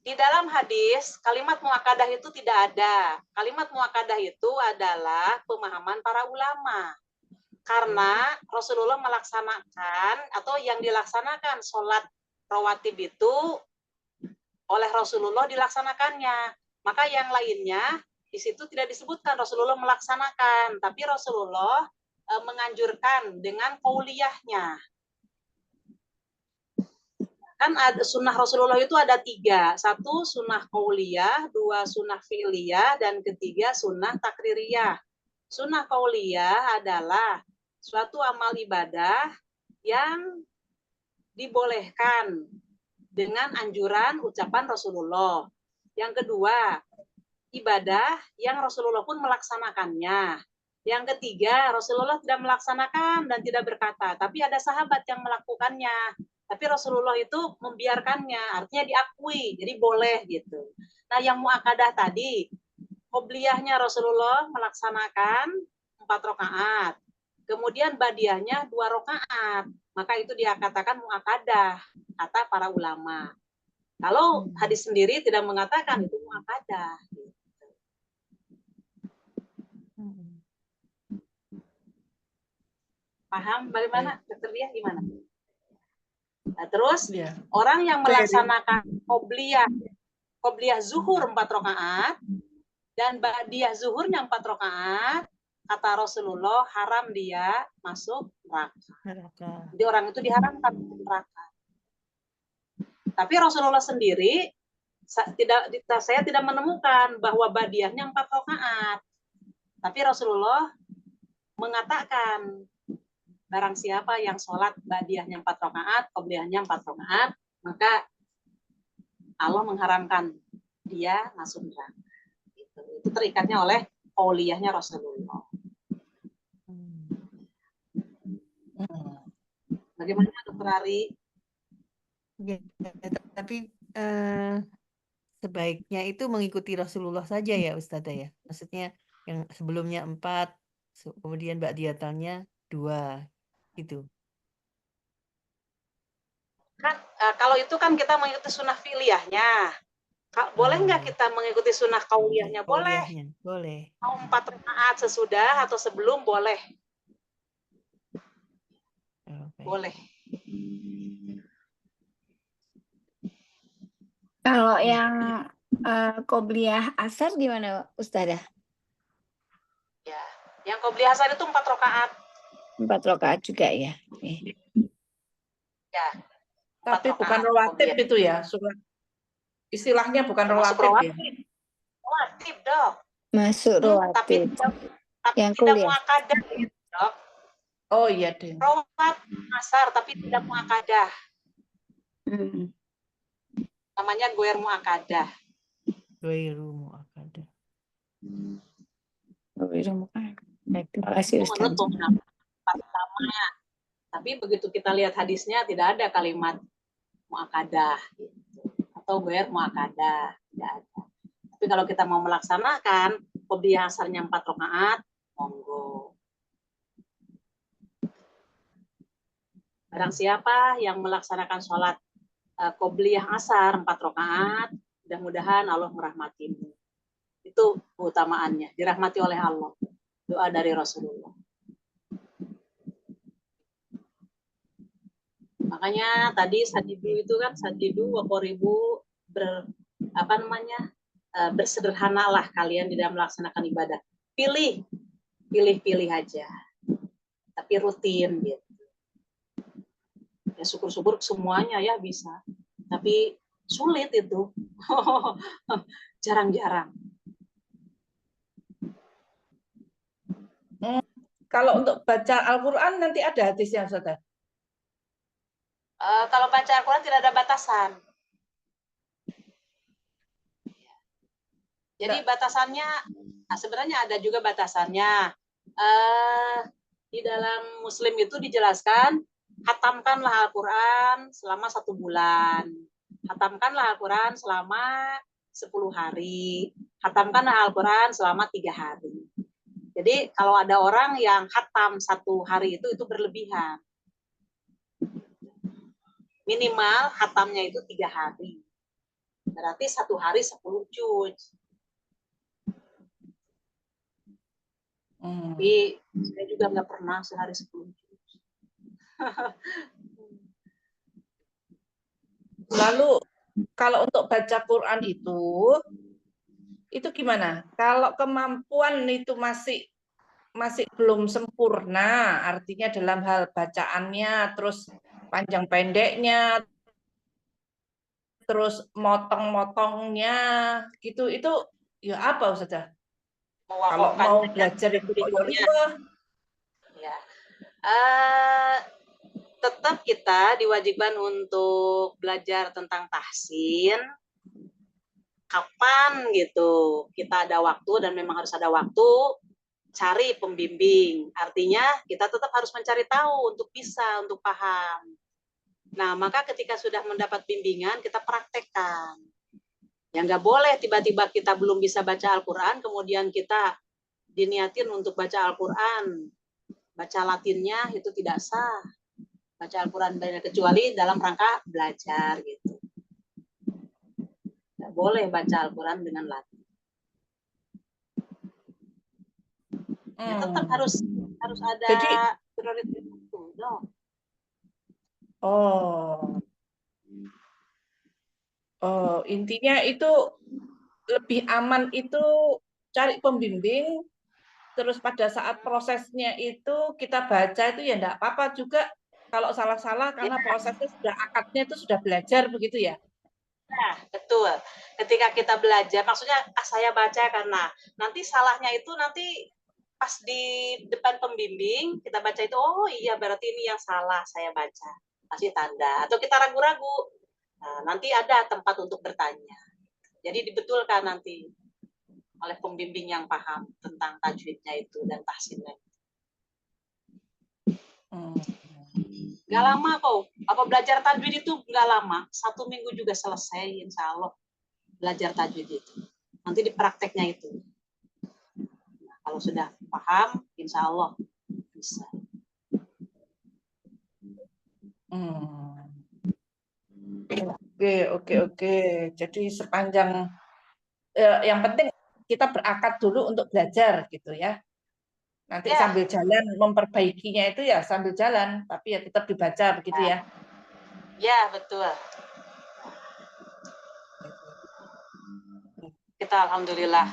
Di dalam hadis, kalimat muakkadah itu tidak ada. Kalimat muakkadah itu adalah pemahaman para ulama. Karena Rasulullah melaksanakan atau yang dilaksanakan sholat rawatib itu oleh Rasulullah dilaksanakannya. Maka yang lainnya di situ tidak disebutkan Rasulullah melaksanakan, tapi Rasulullah menganjurkan dengan qauliyahnya. Kan ada sunnah Rasulullah itu ada 3. 1 sunnah qauliyah, 2 sunnah fi'liyah, dan ketiga sunnah takririyah. Sunnah qauliyah adalah suatu amal ibadah yang dibolehkan dengan anjuran ucapan Rasulullah. Yang kedua, ibadah yang Rasulullah pun melaksanakannya. Yang ketiga, Rasulullah tidak melaksanakan dan tidak berkata, tapi ada sahabat yang melakukannya. Tapi Rasulullah itu membiarkannya, artinya diakui, jadi boleh gitu. Nah, yang muakkadah tadi, qobliyahnya Rasulullah melaksanakan 4 rakaat. kemudian badiahnya 2 rakaat, maka itu dia katakan muakadah, kata para ulama. Kalau hadis sendiri tidak mengatakan itu muakadah. Paham bagaimana? Dokter Dia gimana? Nah, terus Ya. orang yang melaksanakan qobliyah zuhur 4 rakaat dan ba'diyah zuhurnya 4 rakaat, kata Rasulullah haram dia masuk neraka. Jadi orang itu diharamkan masuk neraka. Tapi Rasulullah sendiri saya tidak menemukan bahwa ba'diyahnya 4 rakaat. Tapi Rasulullah mengatakan barang siapa yang sholat ba'diyahnya 4 rakaat, qobliyahnya 4 rakaat, maka Allah mengharamkan dia masuk neraka. Itu terikatnya oleh qauliyahnya Rasulullah. Bagaimana Dokter Ari? Ya, tapi sebaiknya itu mengikuti Rasulullah saja ya Ustazah ya. Maksudnya yang sebelumnya 4, kemudian ba'diyahnya 2 gitu. Kan kalau itu kan kita mengikuti sunnah fi'liyahnya. Boleh nggak kita mengikuti sunnah qauliyahnya? Boleh. Boleh. Mau 4 rakaat sesudah atau sebelum boleh. Boleh. Kalau yang qobliyah asar gimana Ustazah? Ya, yang qobliyah asar itu 4 rakaat. 4 rakaat juga ya. Ya. Tapi 4 bukan rakaat rawatib qobliyah. itu ya. Istilahnya bukan Masuk rawatib ya. Rawatib, Dok. Masuk Tapi rawatib. Yang tidak kuliah. muakadah, Dok. Oh iya, Den. Rawat asar tapi tidak muakadah. Namanya goer muakadah. Ghairu mu'akkadah. Terima kasih Ustaz. Menurut pendapat ulama. Tapi begitu kita lihat hadisnya tidak ada kalimat muakadah gitu. Atau goer muakadah, tidak ada. Tapi kalau kita mau melaksanakan qobliyah asarnya 4 rakaat, monggo. Barang siapa yang melaksanakan sholat qobliyah asar 4 rakaat, mudah-mudahan Allah merahmatimu. Itu keutamaannya, dirahmati oleh Allah. Doa dari Rasulullah. Makanya tadi sadidu itu kan sadidu wa qoribu bersederhanalah kalian di dalam melaksanakan ibadah. Pilih aja. Tapi rutin gitu. Ya syukur-syukur semuanya ya bisa. Tapi sulit itu. Jarang-jarang. Kalau untuk baca Al-Quran nanti ada hadisnya, Ustazah? Kalau baca Al-Quran tidak ada batasan. Jadi batasannya, sebenarnya ada juga batasannya. Di dalam Muslim itu dijelaskan, hatamkanlah Al-Quran selama 1 bulan. Hatamkanlah Al-Quran selama 10 hari. Hatamkanlah Al-Quran selama 3 hari. Jadi kalau ada orang yang hatam 1 hari itu berlebihan. Minimal hatamnya itu 3 hari. Berarti 1 hari 10 juz. Tapi saya juga nggak pernah sehari 10 juz. Lalu kalau untuk baca Quran itu gimana? Kalau kemampuan itu masih belum sempurna, artinya dalam hal bacaannya, terus panjang pendeknya, terus motong-motongnya, gitu, itu ya apa Ustazah? Kalau mau belajar itu ya. Tetap kita diwajibkan untuk belajar tentang tahsin. Kapan gitu kita ada waktu, dan memang harus ada waktu, cari pembimbing. Artinya kita tetap harus mencari tahu untuk bisa, untuk paham. Nah, maka ketika sudah mendapat bimbingan, kita praktekkan. Ya nggak boleh tiba-tiba kita belum bisa baca Al-Quran, kemudian kita diniatin untuk baca Al-Quran baca Latinnya itu tidak sah. Baca Al-Quran kecuali dalam rangka belajar gitu. Tidak boleh baca Al-Quran dengan Latin. Ya, tetap harus ada Jadi, prioritas itu dong. Intinya itu lebih aman itu cari pembimbing, terus pada saat prosesnya itu kita baca itu ya enggak apa-apa juga kalau salah-salah karena prosesnya sudah akadnya itu sudah belajar begitu ya. Nah, betul. Ketika kita belajar, maksudnya saya baca karena nanti salahnya itu nanti pas di depan pembimbing kita baca itu, oh iya berarti ini yang salah saya baca, kasih tanda. Atau kita ragu-ragu, nah, nanti ada tempat untuk bertanya. Jadi dibetulkan nanti oleh pembimbing yang paham tentang tajwidnya itu dan tahsinnya. Gak lama kok. Apa belajar tajwid itu gak lama. 1 minggu juga selesai, insya Allah. Belajar tajwid itu. Nanti di prakteknya itu. Nah, kalau sudah paham, insya Allah bisa. Oke. Jadi sepanjang yang penting kita berakad dulu untuk belajar gitu ya. Nanti Ya. sambil jalan memperbaikinya itu ya sambil jalan, tapi ya tetap dibaca begitu ya. Ya, betul. Kita alhamdulillah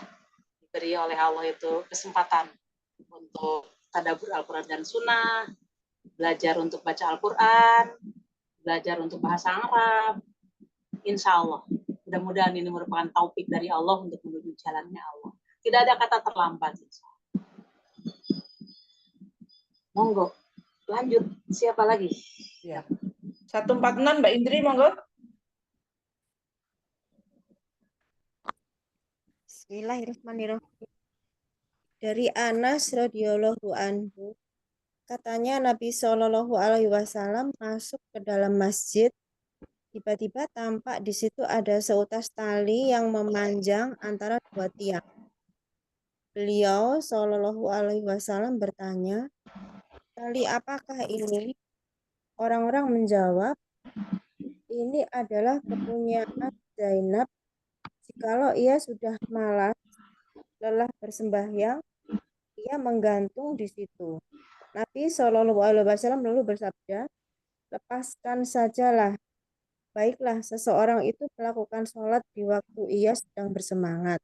diberi oleh Allah itu kesempatan untuk tadabbur Al-Quran dan Sunnah, belajar untuk baca Al-Quran, belajar untuk bahasa Arab. Insya Allah. Mudah-mudahan ini merupakan taufik dari Allah untuk menuju jalannya Allah. Tidak ada kata terlambat. Monggo, lanjut. Siapa lagi? Ya. 146 Mbak Indri, monggo. Bismillahirrahmanirrahim. Dari Anas radhiyallahu anhu, katanya Nabi Shallallahu Alaihi Wasallam masuk ke dalam masjid. Tiba-tiba tampak di situ ada seutas tali yang memanjang antara 2 tiang. Beliau Shallallahu Alaihi Wasallam bertanya, tali apakah ini? Orang-orang menjawab, ini adalah kepunyaan Zainab. Jikalau ia sudah malas, lelah bersembahyang, ia menggantung di situ. Nabi Shallallahu Alaihi Wasallam lalu bersabda, lepaskan sajalah. Baiklah, seseorang itu melakukan sholat di waktu ia sedang bersemangat.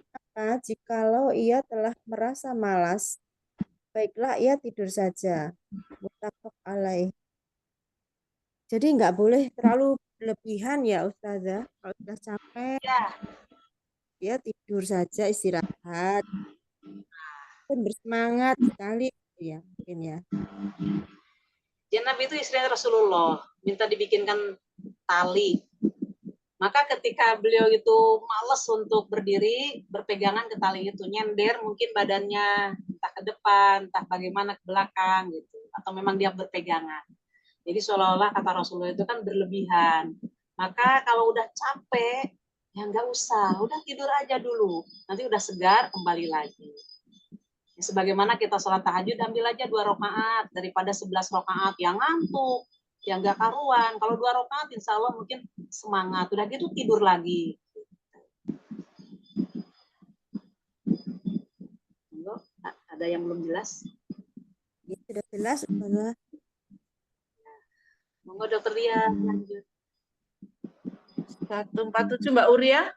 Maka jikalau ia telah merasa malas, baiklah ia tidur saja. Muttafaq alaih. Jadi nggak boleh terlalu berlebihan ya Ustazah. Kalau sudah capek, ya tidur saja, istirahat. Dan bersemangat sekali ya mungkin ya. Zainab itu istri Rasulullah, minta dibikinkan tali. Maka ketika beliau itu malas untuk berdiri, berpegangan ke tali itu, nyender mungkin badannya entah ke depan, entah bagaimana ke belakang gitu, atau memang dia berpegangan. Jadi seolah-olah kata Rasulullah itu kan berlebihan. Maka kalau udah capek, ya nggak usah, udah tidur aja dulu. Nanti udah segar, kembali lagi. Ya, sebagaimana kita sholat tahajud, ambil aja 2 rakaat daripada 11 rakaat yang ngantuk, yang nggak karuan. Kalau 2 rakaat, insya Allah mungkin semangat. Udah gitu tidur lagi. Ada yang belum jelas? Ya, sudah jelas, Ustazah. Monggo Dokter Dia, lanjut. 147 Mbak Uria.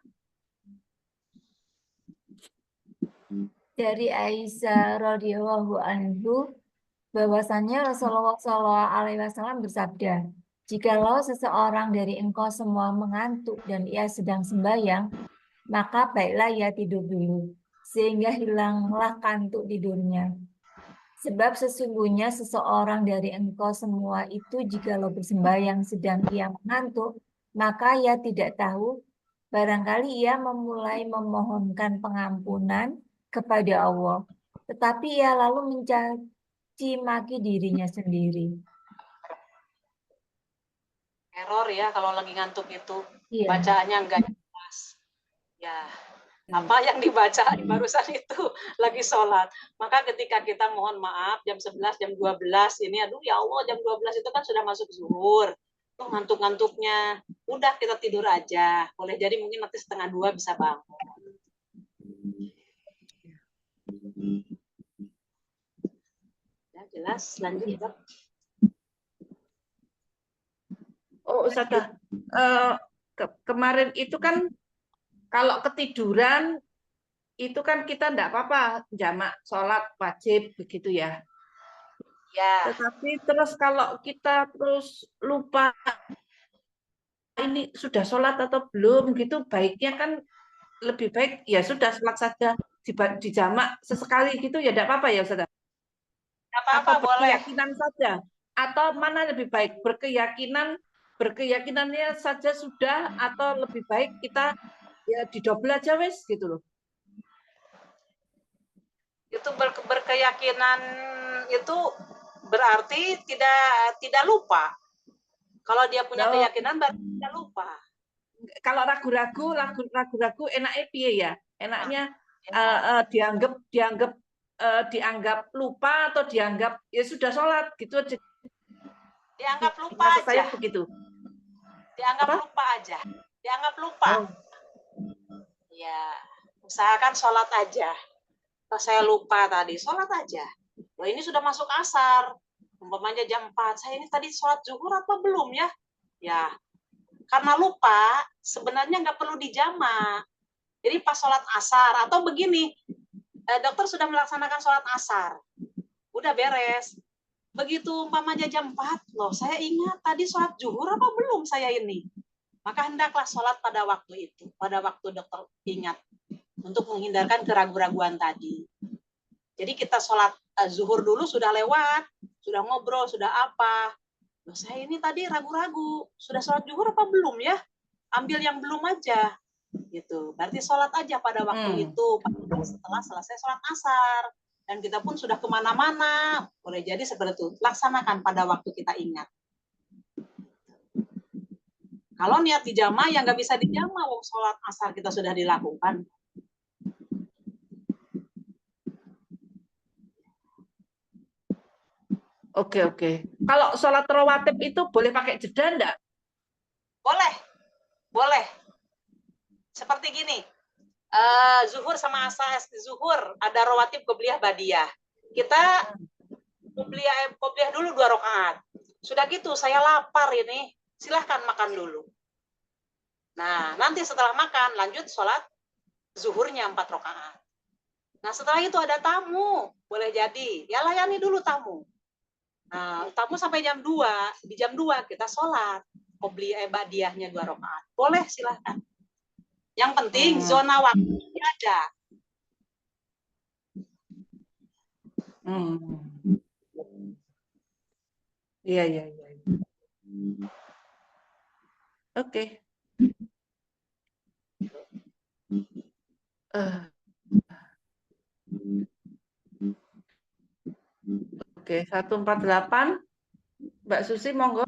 Dari Aisyah radhiyallahu anhu bahwasanya Rasulullah Shallallahu Alaihi Wasallam bersabda, jikalau seseorang dari engkau semua mengantuk dan ia sedang sembahyang, maka baiklah ia tidur dulu, sehingga hilanglah kantuk tidurnya. Sebab sesungguhnya seseorang dari engkau semua itu jikalau bersembahyang sedang ia mengantuk, maka ia tidak tahu, barangkali ia memulai memohonkan pengampunan kepada Allah, tetapi ia lalu mencaci maki dirinya sendiri. Error ya kalau lagi ngantuk itu, Iya. bacaannya enggak jelas. Ya, apa yang dibaca barusan itu lagi sholat. Maka ketika kita mohon maaf jam 11, jam 12 ini, aduh ya Allah, jam 12 itu kan sudah masuk zuhur. Tuh ngantuk-ngantuknya. Udah kita tidur aja. Boleh jadi mungkin nanti 1:30 bisa bangun. Ya, jelas, lanjut Dok. Oh, Ustazah, kemarin itu kan kalau ketiduran itu kan kita enggak apa-apa jamak sholat wajib begitu ya. Ya, Tetapi terus kalau kita terus lupa ini sudah sholat atau belum gitu, baiknya kan lebih baik ya sudah sholat saja di jamak sesekali gitu ya enggak apa-apa ya Ustazah. nggak apa-apa, Atau boleh. berkeyakinan saja, atau mana lebih baik berkeyakinannya saja sudah, atau lebih baik kita ya didobel aja wes gitu loh. Itu berkeyakinan itu berarti tidak lupa. Kalau dia punya Loh, keyakinan berarti tidak lupa. kalau ragu-ragu enaknya piye ya? Enaknya dianggap lupa atau dianggap ya sudah sholat gitu aja. Dianggap lupa Maksud aja. saya begitu. Dianggap Apa? lupa aja. Dianggap lupa. Oh. Ya, usahakan sholat aja. Pas saya lupa tadi, sholat aja. Wah, ini sudah masuk asar. Umpamanya jam 4. Saya ini tadi sholat zuhur apa belum ya? Ya, karena lupa, sebenarnya nggak perlu dijamak. Jadi pas sholat asar, atau begini, dokter sudah melaksanakan sholat asar. Udah beres. Begitu umpamanya jam 4, loh saya ingat tadi sholat zuhur apa belum saya ini. Maka hendaklah sholat pada waktu itu, pada waktu dokter ingat, untuk menghindarkan keraguan-raguan tadi. Jadi kita sholat zuhur dulu sudah lewat, sudah ngobrol, sudah apa. Loh saya ini tadi ragu-ragu, sudah sholat zuhur apa belum ya? Ambil yang belum aja. Gitu. Berarti sholat aja pada waktu itu, setelah selesai sholat asar. Dan kita pun sudah kemana-mana, boleh jadi seperti itu. Laksanakan pada waktu kita ingat. Kalau niat dijama, ya nggak bisa dijama, wong sholat asar kita sudah dilakukan. Oke. Kalau sholat rawatib itu boleh pakai jeda enggak? Boleh. Seperti gini, zuhur sama asar, zuhur ada rawatib qobliyah badiyah. Kita qobliyah dulu 2 rakaat. Sudah gitu, saya lapar ini, silahkan makan dulu. Nah, nanti setelah makan lanjut sholat zuhurnya 4 rakaat. Nah, setelah itu ada tamu, boleh jadi ya layani dulu tamu. Nah, tamu sampai jam 2, di jam 2 kita sholat qobliyah badiyahnya 2 rakaat. Boleh, silahkan. Yang penting zona waktunya ada. Iya. Oke. Oke, 148. Mbak Susi, monggo.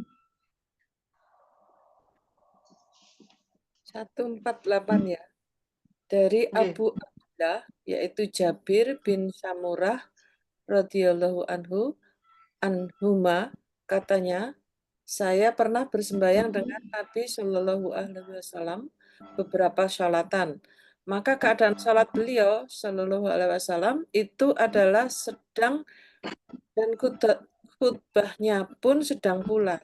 148 ya. Dari Abu Abdullah, yaitu Jabir bin Samurah radhiyallahu anhuma, katanya, saya pernah bersembahyang dengan Nabi Shallallahu Alaihi Wasallam beberapa sholatan. Maka keadaan sholat beliau Shallallahu Alaihi Wasallam itu adalah sedang dan khutbahnya pun sedang pula.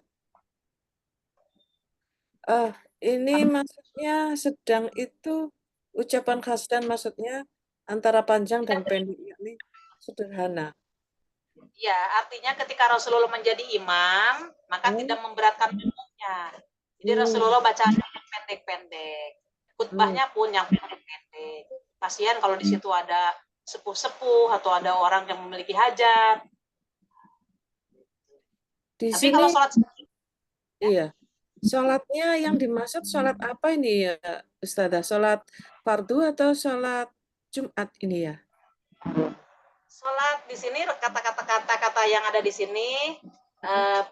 Ini maksudnya sedang itu ucapan khasdan, maksudnya antara panjang dan pendek, yakni sederhana. Ya, artinya ketika Rasulullah menjadi imam, maka tidak memberatkan makmumnya. Jadi Rasulullah bacanya yang pendek-pendek. Khutbahnya pun yang pendek-pendek. Kasihan kalau di situ ada sepuh-sepuh atau ada orang yang memiliki hajat. Di Tapi sini, kalau sholat iya. Sholatnya yang dimaksud sholat apa ini ya, Ustazah? Sholat fardu atau sholat Jumat ini ya? Sholat di sini kata-kata yang ada di sini,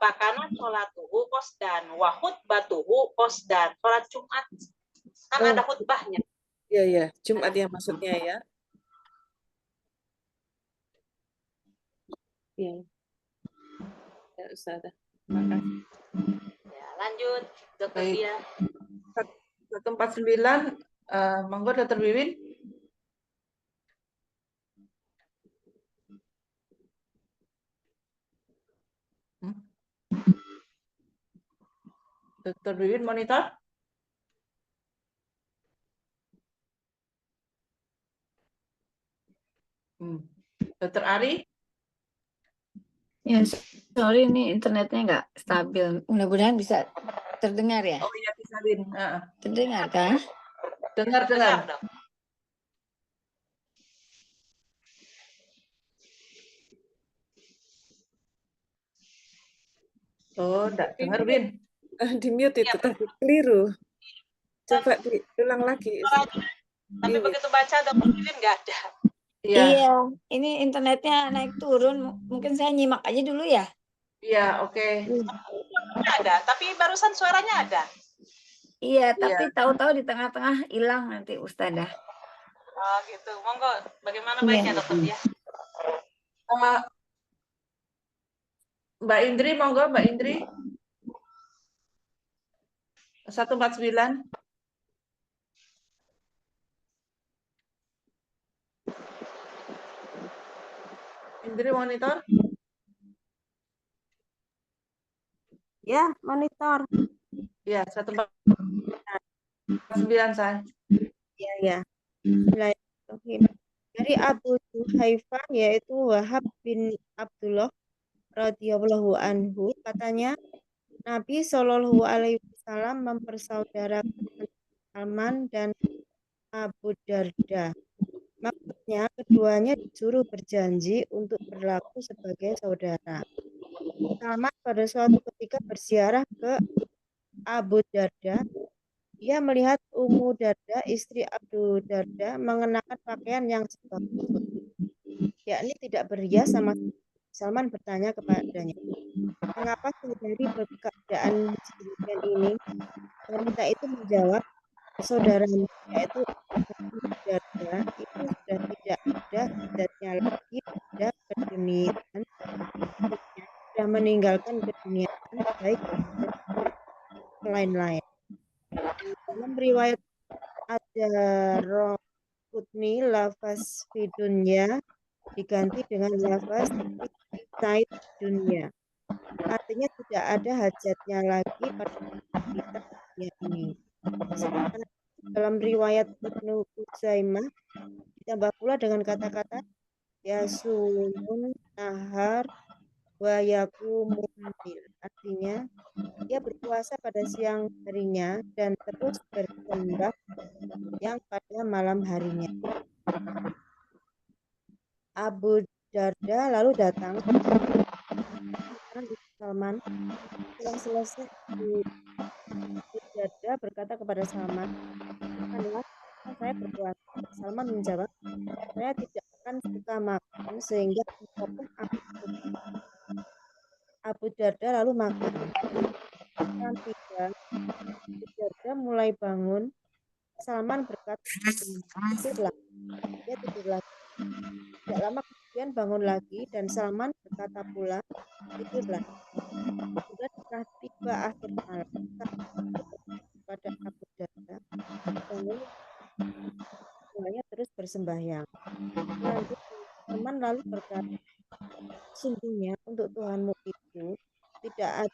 pakana sholatuhu qasdan wa khutbatuhu qasdan. Sholat Jumat kan ada khutbahnya. Iya, ya, Jumat ya maksudnya ya. Iya. Ya, Ustazah. Makasih. Ya, lanjut, Dokter Baik. Dia. 149, monggo Dokter Wiwin. Dokter Wiwin monitor. Dokter Ari. Ya, sorry ini internetnya nggak stabil. Mudah-mudahan bisa terdengar ya. Oh iya bisa Win. Terdengar kah? Dengar. Dok. Oh, enggak dengar Win. Di mute itu tadi keliru. Coba diulang lagi. Tapi begitu baca Dokter Wiwin nggak ada. Iya, ini internetnya naik turun. Mungkin saya nyimak aja dulu ya. Iya, oke. Ada, tapi barusan suaranya ada. Iya, tapi tahu-tahu di tengah-tengah hilang nanti Ustazah. Oh gitu, monggo. Bagaimana Iya. baiknya Dokter Dia? Mbak Indri, monggo Mbak Indri. 149. Indri monitor. Ya, monitor. Ya, 149 saya. Ya. Bismillahirrahmanirrahim. Dari Abu Juhaifah yaitu Wahab bin Abdullah radhiyallahu anhu, katanya Nabi Shallallahu alaihi wasallam mempersaudarakan Salman dan Abu Darda. Maksudnya keduanya disuruh berjanji untuk berlaku sebagai saudara. Salman pada suatu ketika berziarah ke Abu Darda. Dia melihat Ummu Darda, istri Abu Darda, mengenakan pakaian yang sebagus, yakni tidak berhias sama sekali. Salman bertanya kepadanya, mengapa saudari berkeadaan sedemikian ini? Wanita itu menjawab, saudaranya yaitu Abu Darda itu sudah tidak ada hajatnya lagi pada keduniaan, sudah meninggalkan keduniaan baik lain-lain. Dalam riwayat Ad-Daraqutni, lafaz fi dunya diganti dengan lafaz Said dunia. Artinya tidak ada hajatnya lagi pada kita dunia ini. Dalam riwayat Ibnu Uzaimah ditambah pula dengan kata-kata yasumun nahar wa yaqumun bil. Artinya dia berpuasa pada siang harinya dan terus bersembah yang pada malam harinya. Abu Darda lalu datang Salman. Setelah selesai, Abu Darda berkata kepada Salman, saya berpuasa. Salman menjawab, saya tidak akan suka makan sehingga engkau pun aku suka. Abu Darda lalu makan. Saat tiba, Abu Darda mulai bangun. Salman berkata, tidurlah. Dia tidur lagi. Tidak lama kemudian bangun lagi dan Salman berkata pula, tidurlah. Sudah setelah tiba akhir malam, pada Abu Darda, bangun semuanya terus bersembahyang. Salman lalu berkata, sungguhnya untuk Tuhanmu itu tidak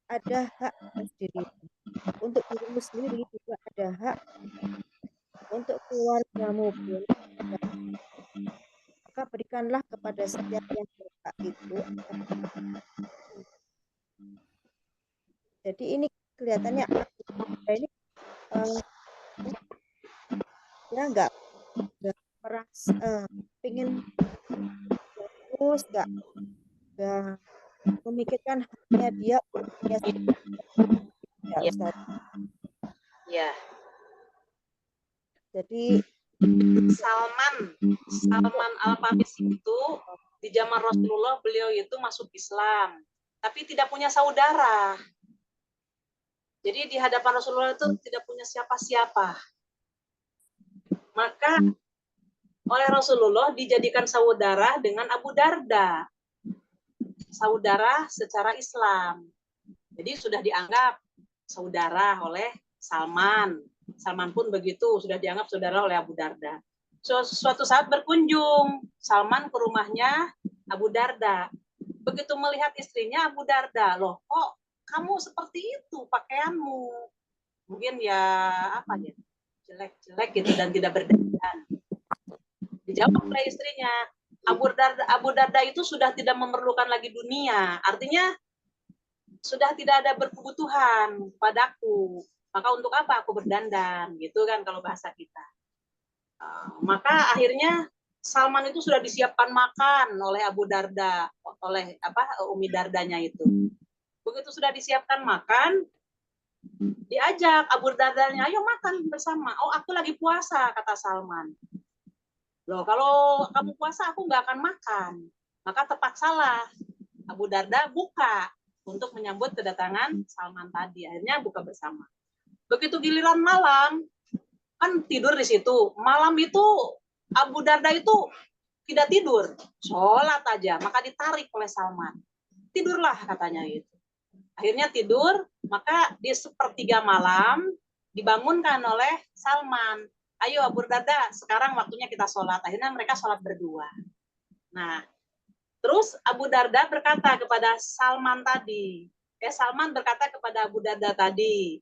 ada hak atas dirimu. Untuk dirimu sendiri juga ada hak. Untuk keluargamu pun. Maka berikanlah kepada setiap yang berhak itu. Jadi ini kelihatannya ini ya nggak merasa pengen terus nggak memikirkan haknya dia ya Ustaz. Ya. Jadi Salman Al-Farisi itu di zaman Rasulullah beliau itu masuk Islam, tapi tidak punya saudara. Jadi di hadapan Rasulullah itu tidak punya siapa-siapa. Maka oleh Rasulullah dijadikan saudara dengan Abu Darda. Saudara secara Islam. Jadi sudah dianggap saudara oleh Salman. Salman pun begitu, sudah dianggap saudara oleh Abu Darda. Suatu saat berkunjung Salman ke rumahnya Abu Darda. Begitu melihat istrinya Abu Darda, loh kok kamu seperti itu pakaianmu? Mungkin ya apa ya, jelek-jelek gitu dan tidak berdandan. Dijawab oleh istrinya, Abu Darda itu sudah tidak memerlukan lagi dunia. Artinya sudah tidak ada berkebutuhan padaku. Maka untuk apa aku berdandan? Gitu kan kalau bahasa kita. Maka akhirnya Salman itu sudah disiapkan makan oleh Abu Darda, oleh Umi Dardanya itu. Begitu sudah disiapkan makan, diajak Abu Dardanya, ayo makan bersama. Oh, aku lagi puasa, kata Salman. Loh, kalau kamu puasa aku nggak akan makan. Maka terpaksalah Abu Darda buka untuk menyambut kedatangan Salman tadi. Akhirnya buka bersama. Begitu giliran malam, kan tidur di situ. Malam itu Abu Darda itu tidak tidur, sholat aja. Maka ditarik oleh Salman. Tidurlah katanya itu. Akhirnya tidur, maka di sepertiga malam dibangunkan oleh Salman. Ayo Abu Darda, sekarang waktunya kita sholat. Akhirnya mereka sholat berdua. Nah, terus Abu Darda berkata kepada Salman tadi. Salman berkata kepada Abu Darda tadi,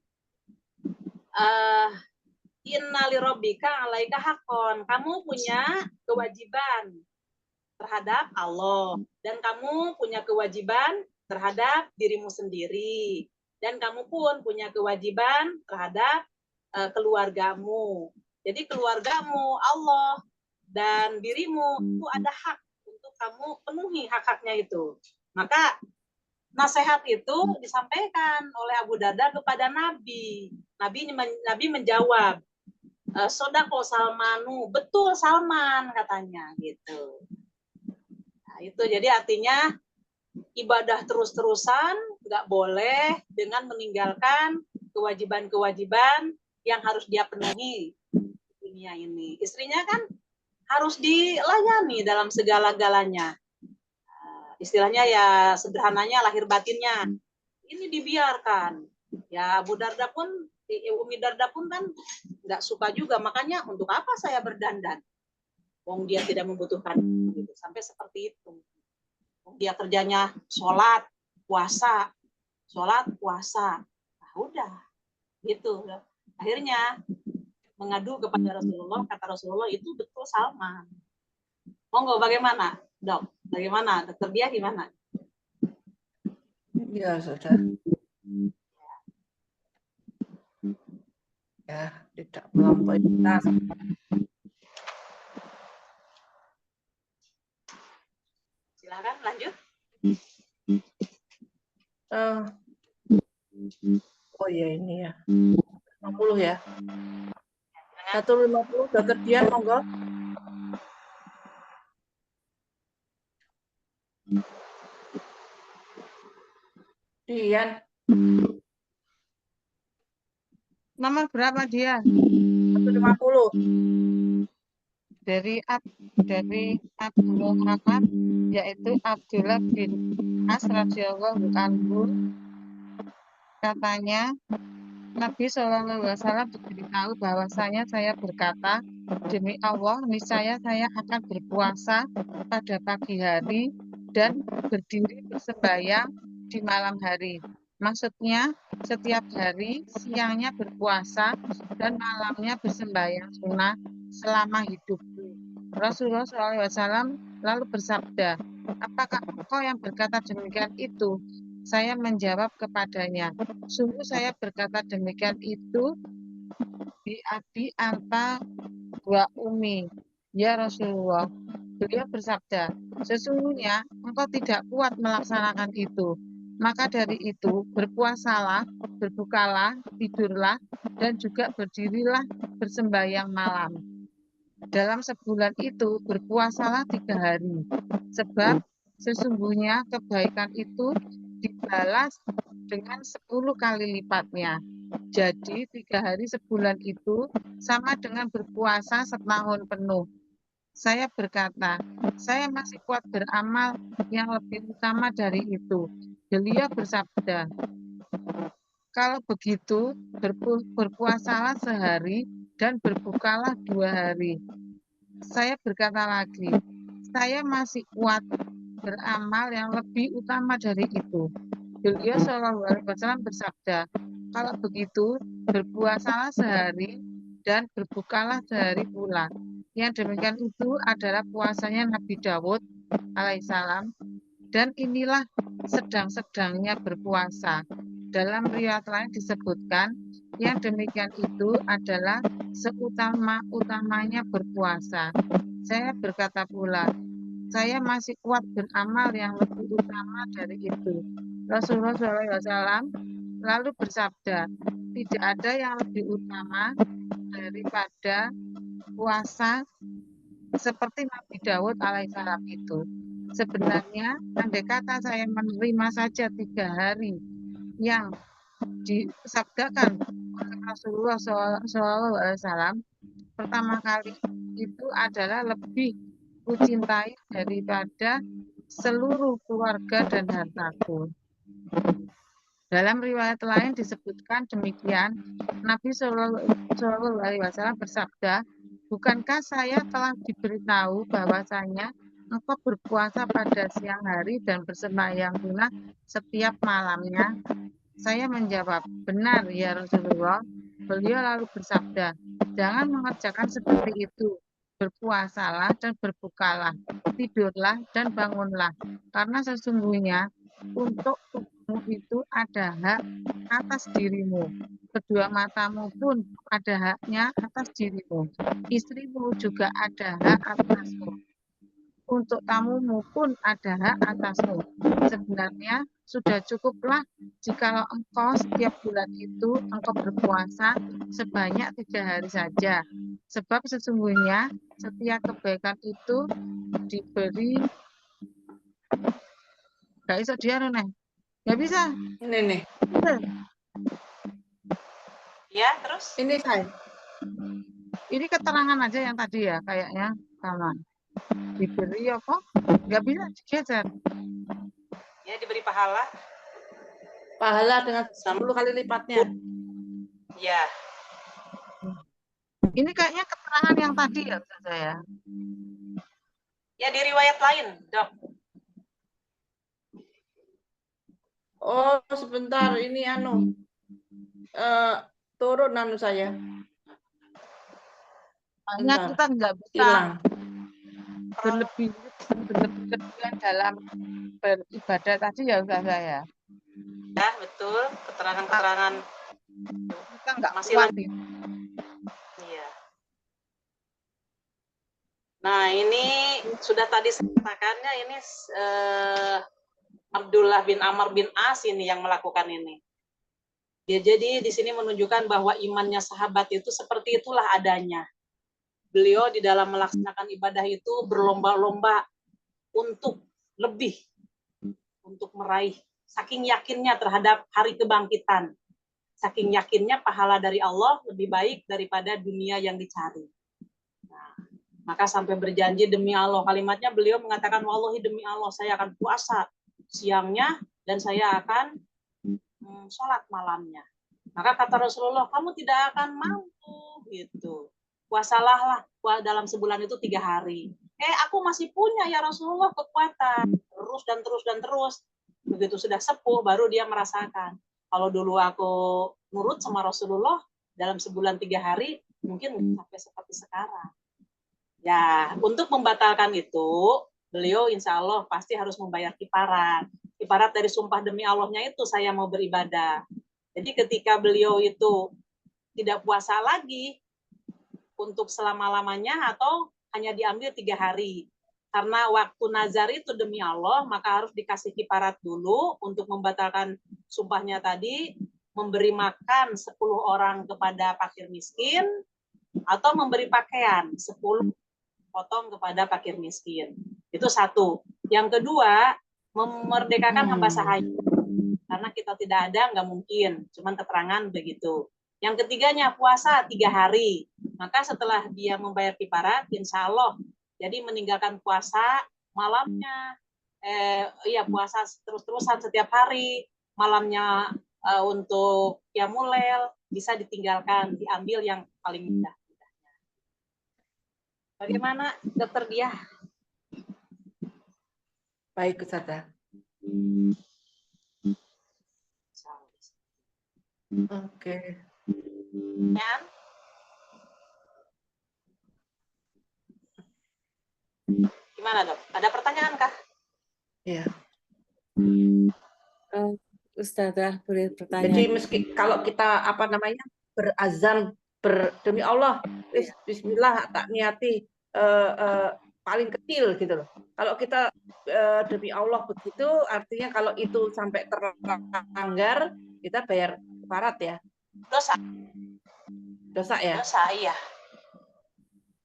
Inna lirabbika alaika haqqon. Kamu punya kewajiban terhadap Allah. Dan kamu punya kewajiban terhadap dirimu sendiri. Dan kamu pun punya kewajiban terhadap keluargamu. Jadi keluargamu, Allah, dan dirimu itu ada hak untuk kamu penuhi hak-haknya itu. Maka nasihat itu disampaikan oleh Abu Darda kepada Nabi. Nabi menjawab, Sodako Salmanu, betul Salman katanya gitu. Nah, itu jadi artinya ibadah terus-terusan nggak boleh dengan meninggalkan kewajiban-kewajiban yang harus dia penuhi dunia ini. Istrinya kan harus dilayani dalam segala-galanya. Istilahnya ya sederhananya lahir batinnya. Ini dibiarkan. Ya Abu Darda pun, Umi Darda pun kan nggak suka juga. Makanya untuk apa saya berdandan? Wong dia tidak membutuhkan. Gitu. Sampai seperti itu. Dia kerjanya sholat, puasa. Sholat, puasa. Nah, udah. Gitu. Akhirnya mengadu kepada Rasulullah, kata Rasulullah itu betul Salman. Monggo bagaimana, Dok? Bagaimana? Dokter Dia gimana? Ya, sudah. Ya, tidak melampaui batas. Silakan lanjut. Oh ya ini ya. 50 ya. 150 Dokter Dian monggo. Dian. Nomor berapa dia? 150. Dari Abu Muhammad, yaitu Abdullah bin As radhiyallahu anhu, katanya Nabi SAW memberitahu bahwasanya saya berkata, demi Allah, niscaya saya akan berpuasa pada pagi hari dan berdiri bersembahyang di malam hari. Maksudnya, setiap hari siangnya berpuasa dan malamnya bersembahyang sunnah selama hidupku. Rasulullah SAW lalu bersabda, apakah engkau yang berkata demikian itu? Saya menjawab kepadanya, sungguh saya berkata demikian itu di Abi Anta wa Umi. Ya Rasulullah, beliau bersabda, sesungguhnya engkau tidak kuat melaksanakan itu. Maka dari itu, berpuasalah, berbukalah, tidurlah, dan juga berdirilah bersembahyang malam. Dalam sebulan itu, berpuasalah 3 hari. Sebab sesungguhnya kebaikan itu dibalas dengan 10 kali lipatnya. Jadi 3 hari sebulan itu sama dengan berpuasa setahun penuh. Saya berkata, saya masih kuat beramal yang lebih utama dari itu. Beliau bersabda, kalau begitu berpuasalah sehari dan berbukalah 2 hari. Saya berkata lagi, saya masih kuat beramal yang lebih utama dari itu. Beliau SAW bersabda, kalau begitu berpuasalah sehari dan berbukalah sehari pula. Yang demikian itu adalah puasanya Nabi Dawud alaihissalam, dan inilah sedang-sedangnya berpuasa. Dalam riwayat lain disebutkan, yang demikian itu adalah seutama-utamanya berpuasa. Saya berkata pula, saya masih kuat beramal yang lebih utama dari itu. Rasulullah SAW lalu bersabda, tidak ada yang lebih utama daripada puasa seperti Nabi Dawud alaihissalam itu. Sebenarnya, andai kata saya menerima saja 3 hari yang disabdakan oleh Rasulullah SAW pertama kali itu adalah lebih kucintai daripada seluruh keluarga dan hartaku. Dalam riwayat lain disebutkan demikian, Nabi Shallallahu Alaihi Wasallam bersabda, bukankah saya telah diberitahu bahwasanya engkau berpuasa pada siang hari dan bersembahyang sunnah setiap malamnya? Saya menjawab, benar ya Rasulullah. Beliau lalu bersabda, jangan mengerjakan seperti itu. Berpuasalah dan berbukalah, tidurlah dan bangunlah, karena sesungguhnya untuk tubuhmu itu ada hak atas dirimu. Kedua matamu pun ada haknya atas dirimu. Istrimu juga ada hak atasmu. Untuk tamumu pun ada hak atasmu. Sebenarnya sudah cukuplah jikalau engkau setiap bulan itu engkau berpuasa sebanyak 3 hari saja. Sebab sesungguhnya setiap kebaikan itu diberi. Gak bisa dia nih. Gak bisa. Ini nih. Ya, terus? Ini saya. Ini keterangan aja yang tadi ya kayaknya sama. Diberi apa? Gak bisa digeser. Ya, diberi pahala. Pahala dengan 10 kali lipatnya. Ya. Ini kayaknya keterangan yang tadi ya Ustaz saya. Ya, di riwayat lain, Dok. Oh, sebentar. Ini turun saya. Makanya Bentar. kita nggak bisa Hilang. berlebihan dalam beribadah tadi ya Ustaz saya. Ya, betul. Keterangan-keterangan Kita nggak masih kuat. lanjut. Iya. Nah, ini sudah tadi saya katakannya ini Abdullah bin Amr bin As ini yang melakukan ini. Dia jadi di sini menunjukkan bahwa imannya sahabat itu seperti itulah adanya. Beliau di dalam melaksanakan ibadah itu berlomba-lomba untuk lebih, untuk meraih, saking yakinnya terhadap hari kebangkitan, saking yakinnya pahala dari Allah lebih baik daripada dunia yang dicari. Nah, maka sampai berjanji demi Allah, kalimatnya beliau mengatakan, wallahi demi Allah saya akan puasa siangnya dan saya akan sholat malamnya. Maka kata Rasulullah, kamu tidak akan mampu gitu. Puasalah dalam sebulan itu 3 hari. Aku masih punya ya Rasulullah kekuatan. Terus dan terus dan terus. Begitu sudah sepuh baru dia merasakan. Kalau dulu aku nurut sama Rasulullah dalam sebulan 3 hari mungkin sampai seperti sekarang. Ya, untuk membatalkan itu beliau insya Allah pasti harus membayar kifarat. Kifarat dari sumpah demi Allahnya itu saya mau beribadah. Jadi ketika beliau itu tidak puasa lagi untuk selama-lamanya atau hanya diambil 3 hari. Karena waktu nazar itu demi Allah, maka harus dikasih kifarat dulu untuk membatalkan sumpahnya tadi, memberi makan 10 orang kepada fakir miskin, atau memberi pakaian 10 potong kepada fakir miskin. Itu satu. Yang kedua, memerdekakan hamba sahaya. karena kita tidak ada nggak mungkin, cuman keterangan begitu. Yang ketiganya puasa 3 hari, maka setelah dia membayar kifarat, insya Allah jadi meninggalkan puasa malamnya, puasa terus-terusan setiap hari, malamnya untuk qiyamul lail bisa ditinggalkan, diambil yang paling mudah. Bagaimana Dokter Diah? Baik, Ustazah. Oke. Pertanyaan? Gimana Dok? Ada pertanyaan kah? Ya. Ustazah, boleh Jadi pertanyaan? meski kalau kita berazam demi Allah, Bismillah tak niati paling kecil gitu loh. Kalau kita demi Allah begitu, artinya kalau itu sampai terlanggar, kita bayar kifarat ya. Dosa ya. Dosa, iya.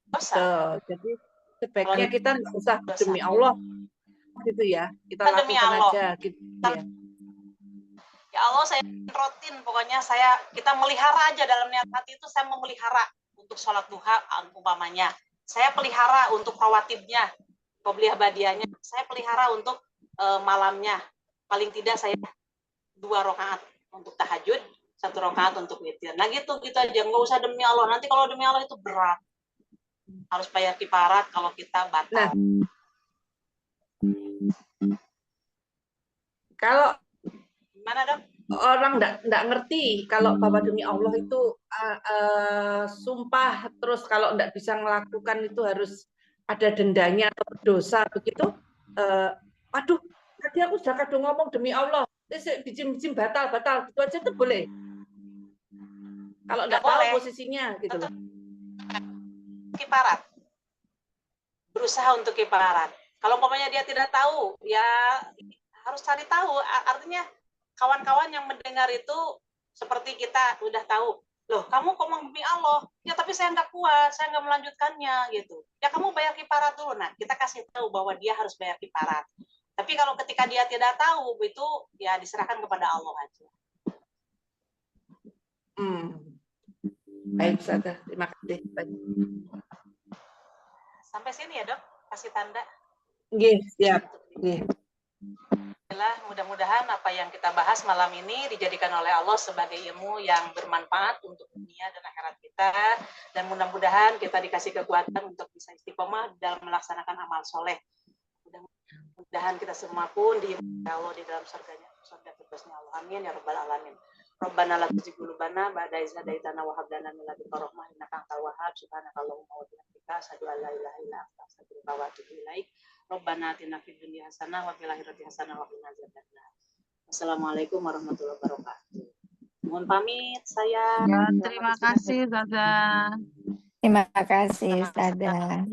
Dosa. Jadi sebaiknya kita nggak usah Dosa. demi Allah gitu ya. Kita Demi lakukan Allah. aja gitu ya. Ya Allah, saya rutin, pokoknya kita melihara aja dalam niat hati itu, saya memelihara untuk sholat duha umpamanya. Saya pelihara untuk rawatibnya, qobliyah badiahnya. Saya pelihara untuk malamnya. Paling tidak saya 2 rakaat untuk tahajud, 1 rakaat untuk witir. Nah gitu aja, nggak usah demi Allah. Nanti kalau demi Allah itu berat. Harus bayar kifarat kalau kita batal. Nah, kalau gimana Dok? orang nggak ngerti kalau bahwa demi Allah itu sumpah, terus kalau nggak bisa melakukan itu harus ada dendanya atau dosa begitu. Aduh, tadi aku sudah kadung ngomong demi Allah, bijim batal gitu aja tuh boleh. Kalau nggak tahu posisinya gitu loh. Kifarat. Berusaha untuk kifarat. Kalau umpamanya dia tidak tahu, ya harus cari tahu. Artinya kawan-kawan yang mendengar itu seperti kita udah tahu, loh kamu ngomong demi Allah, ya tapi saya nggak kuat, saya nggak melanjutkannya gitu. Ya kamu bayar kifarat dulu. Nah kita kasih tahu bahwa dia harus bayar kifarat. Tapi kalau ketika dia tidak tahu, itu ya diserahkan kepada Allah aja. Baik, Ustazah. Terima kasih. Sampai sini ya Dok, kasih tanda. Nggih, siap. Nggih. Mudah-mudahan apa yang kita bahas malam ini dijadikan oleh Allah sebagai ilmu yang bermanfaat untuk dunia dan akhirat kita, dan mudah-mudahan kita dikasih kekuatan untuk bisa istiqomah dalam melaksanakan amal soleh. Mudah-mudahan kita semua pun diizinkan Allah di dalam surga firdausnya Allah. Amin ya rabbal alamin. Rabbana la tuzigh qulubana ba'da idh hadaitana wa hab lana min ladunka rahmah innaka antal wahhab. Subhanakallahumma wa bihamdika asyhadu an la ilaha illa anta astaghfiruka wa atubu ilaik. Rabbana atina fid dunya hasanah wa fil akhirati hasanah wa qina adzabannar. Assalamualaikum warahmatullahi wabarakatuh. Mohon pamit saya. Ya, terima kasih Ustazah. Terima kasih, Ustazah.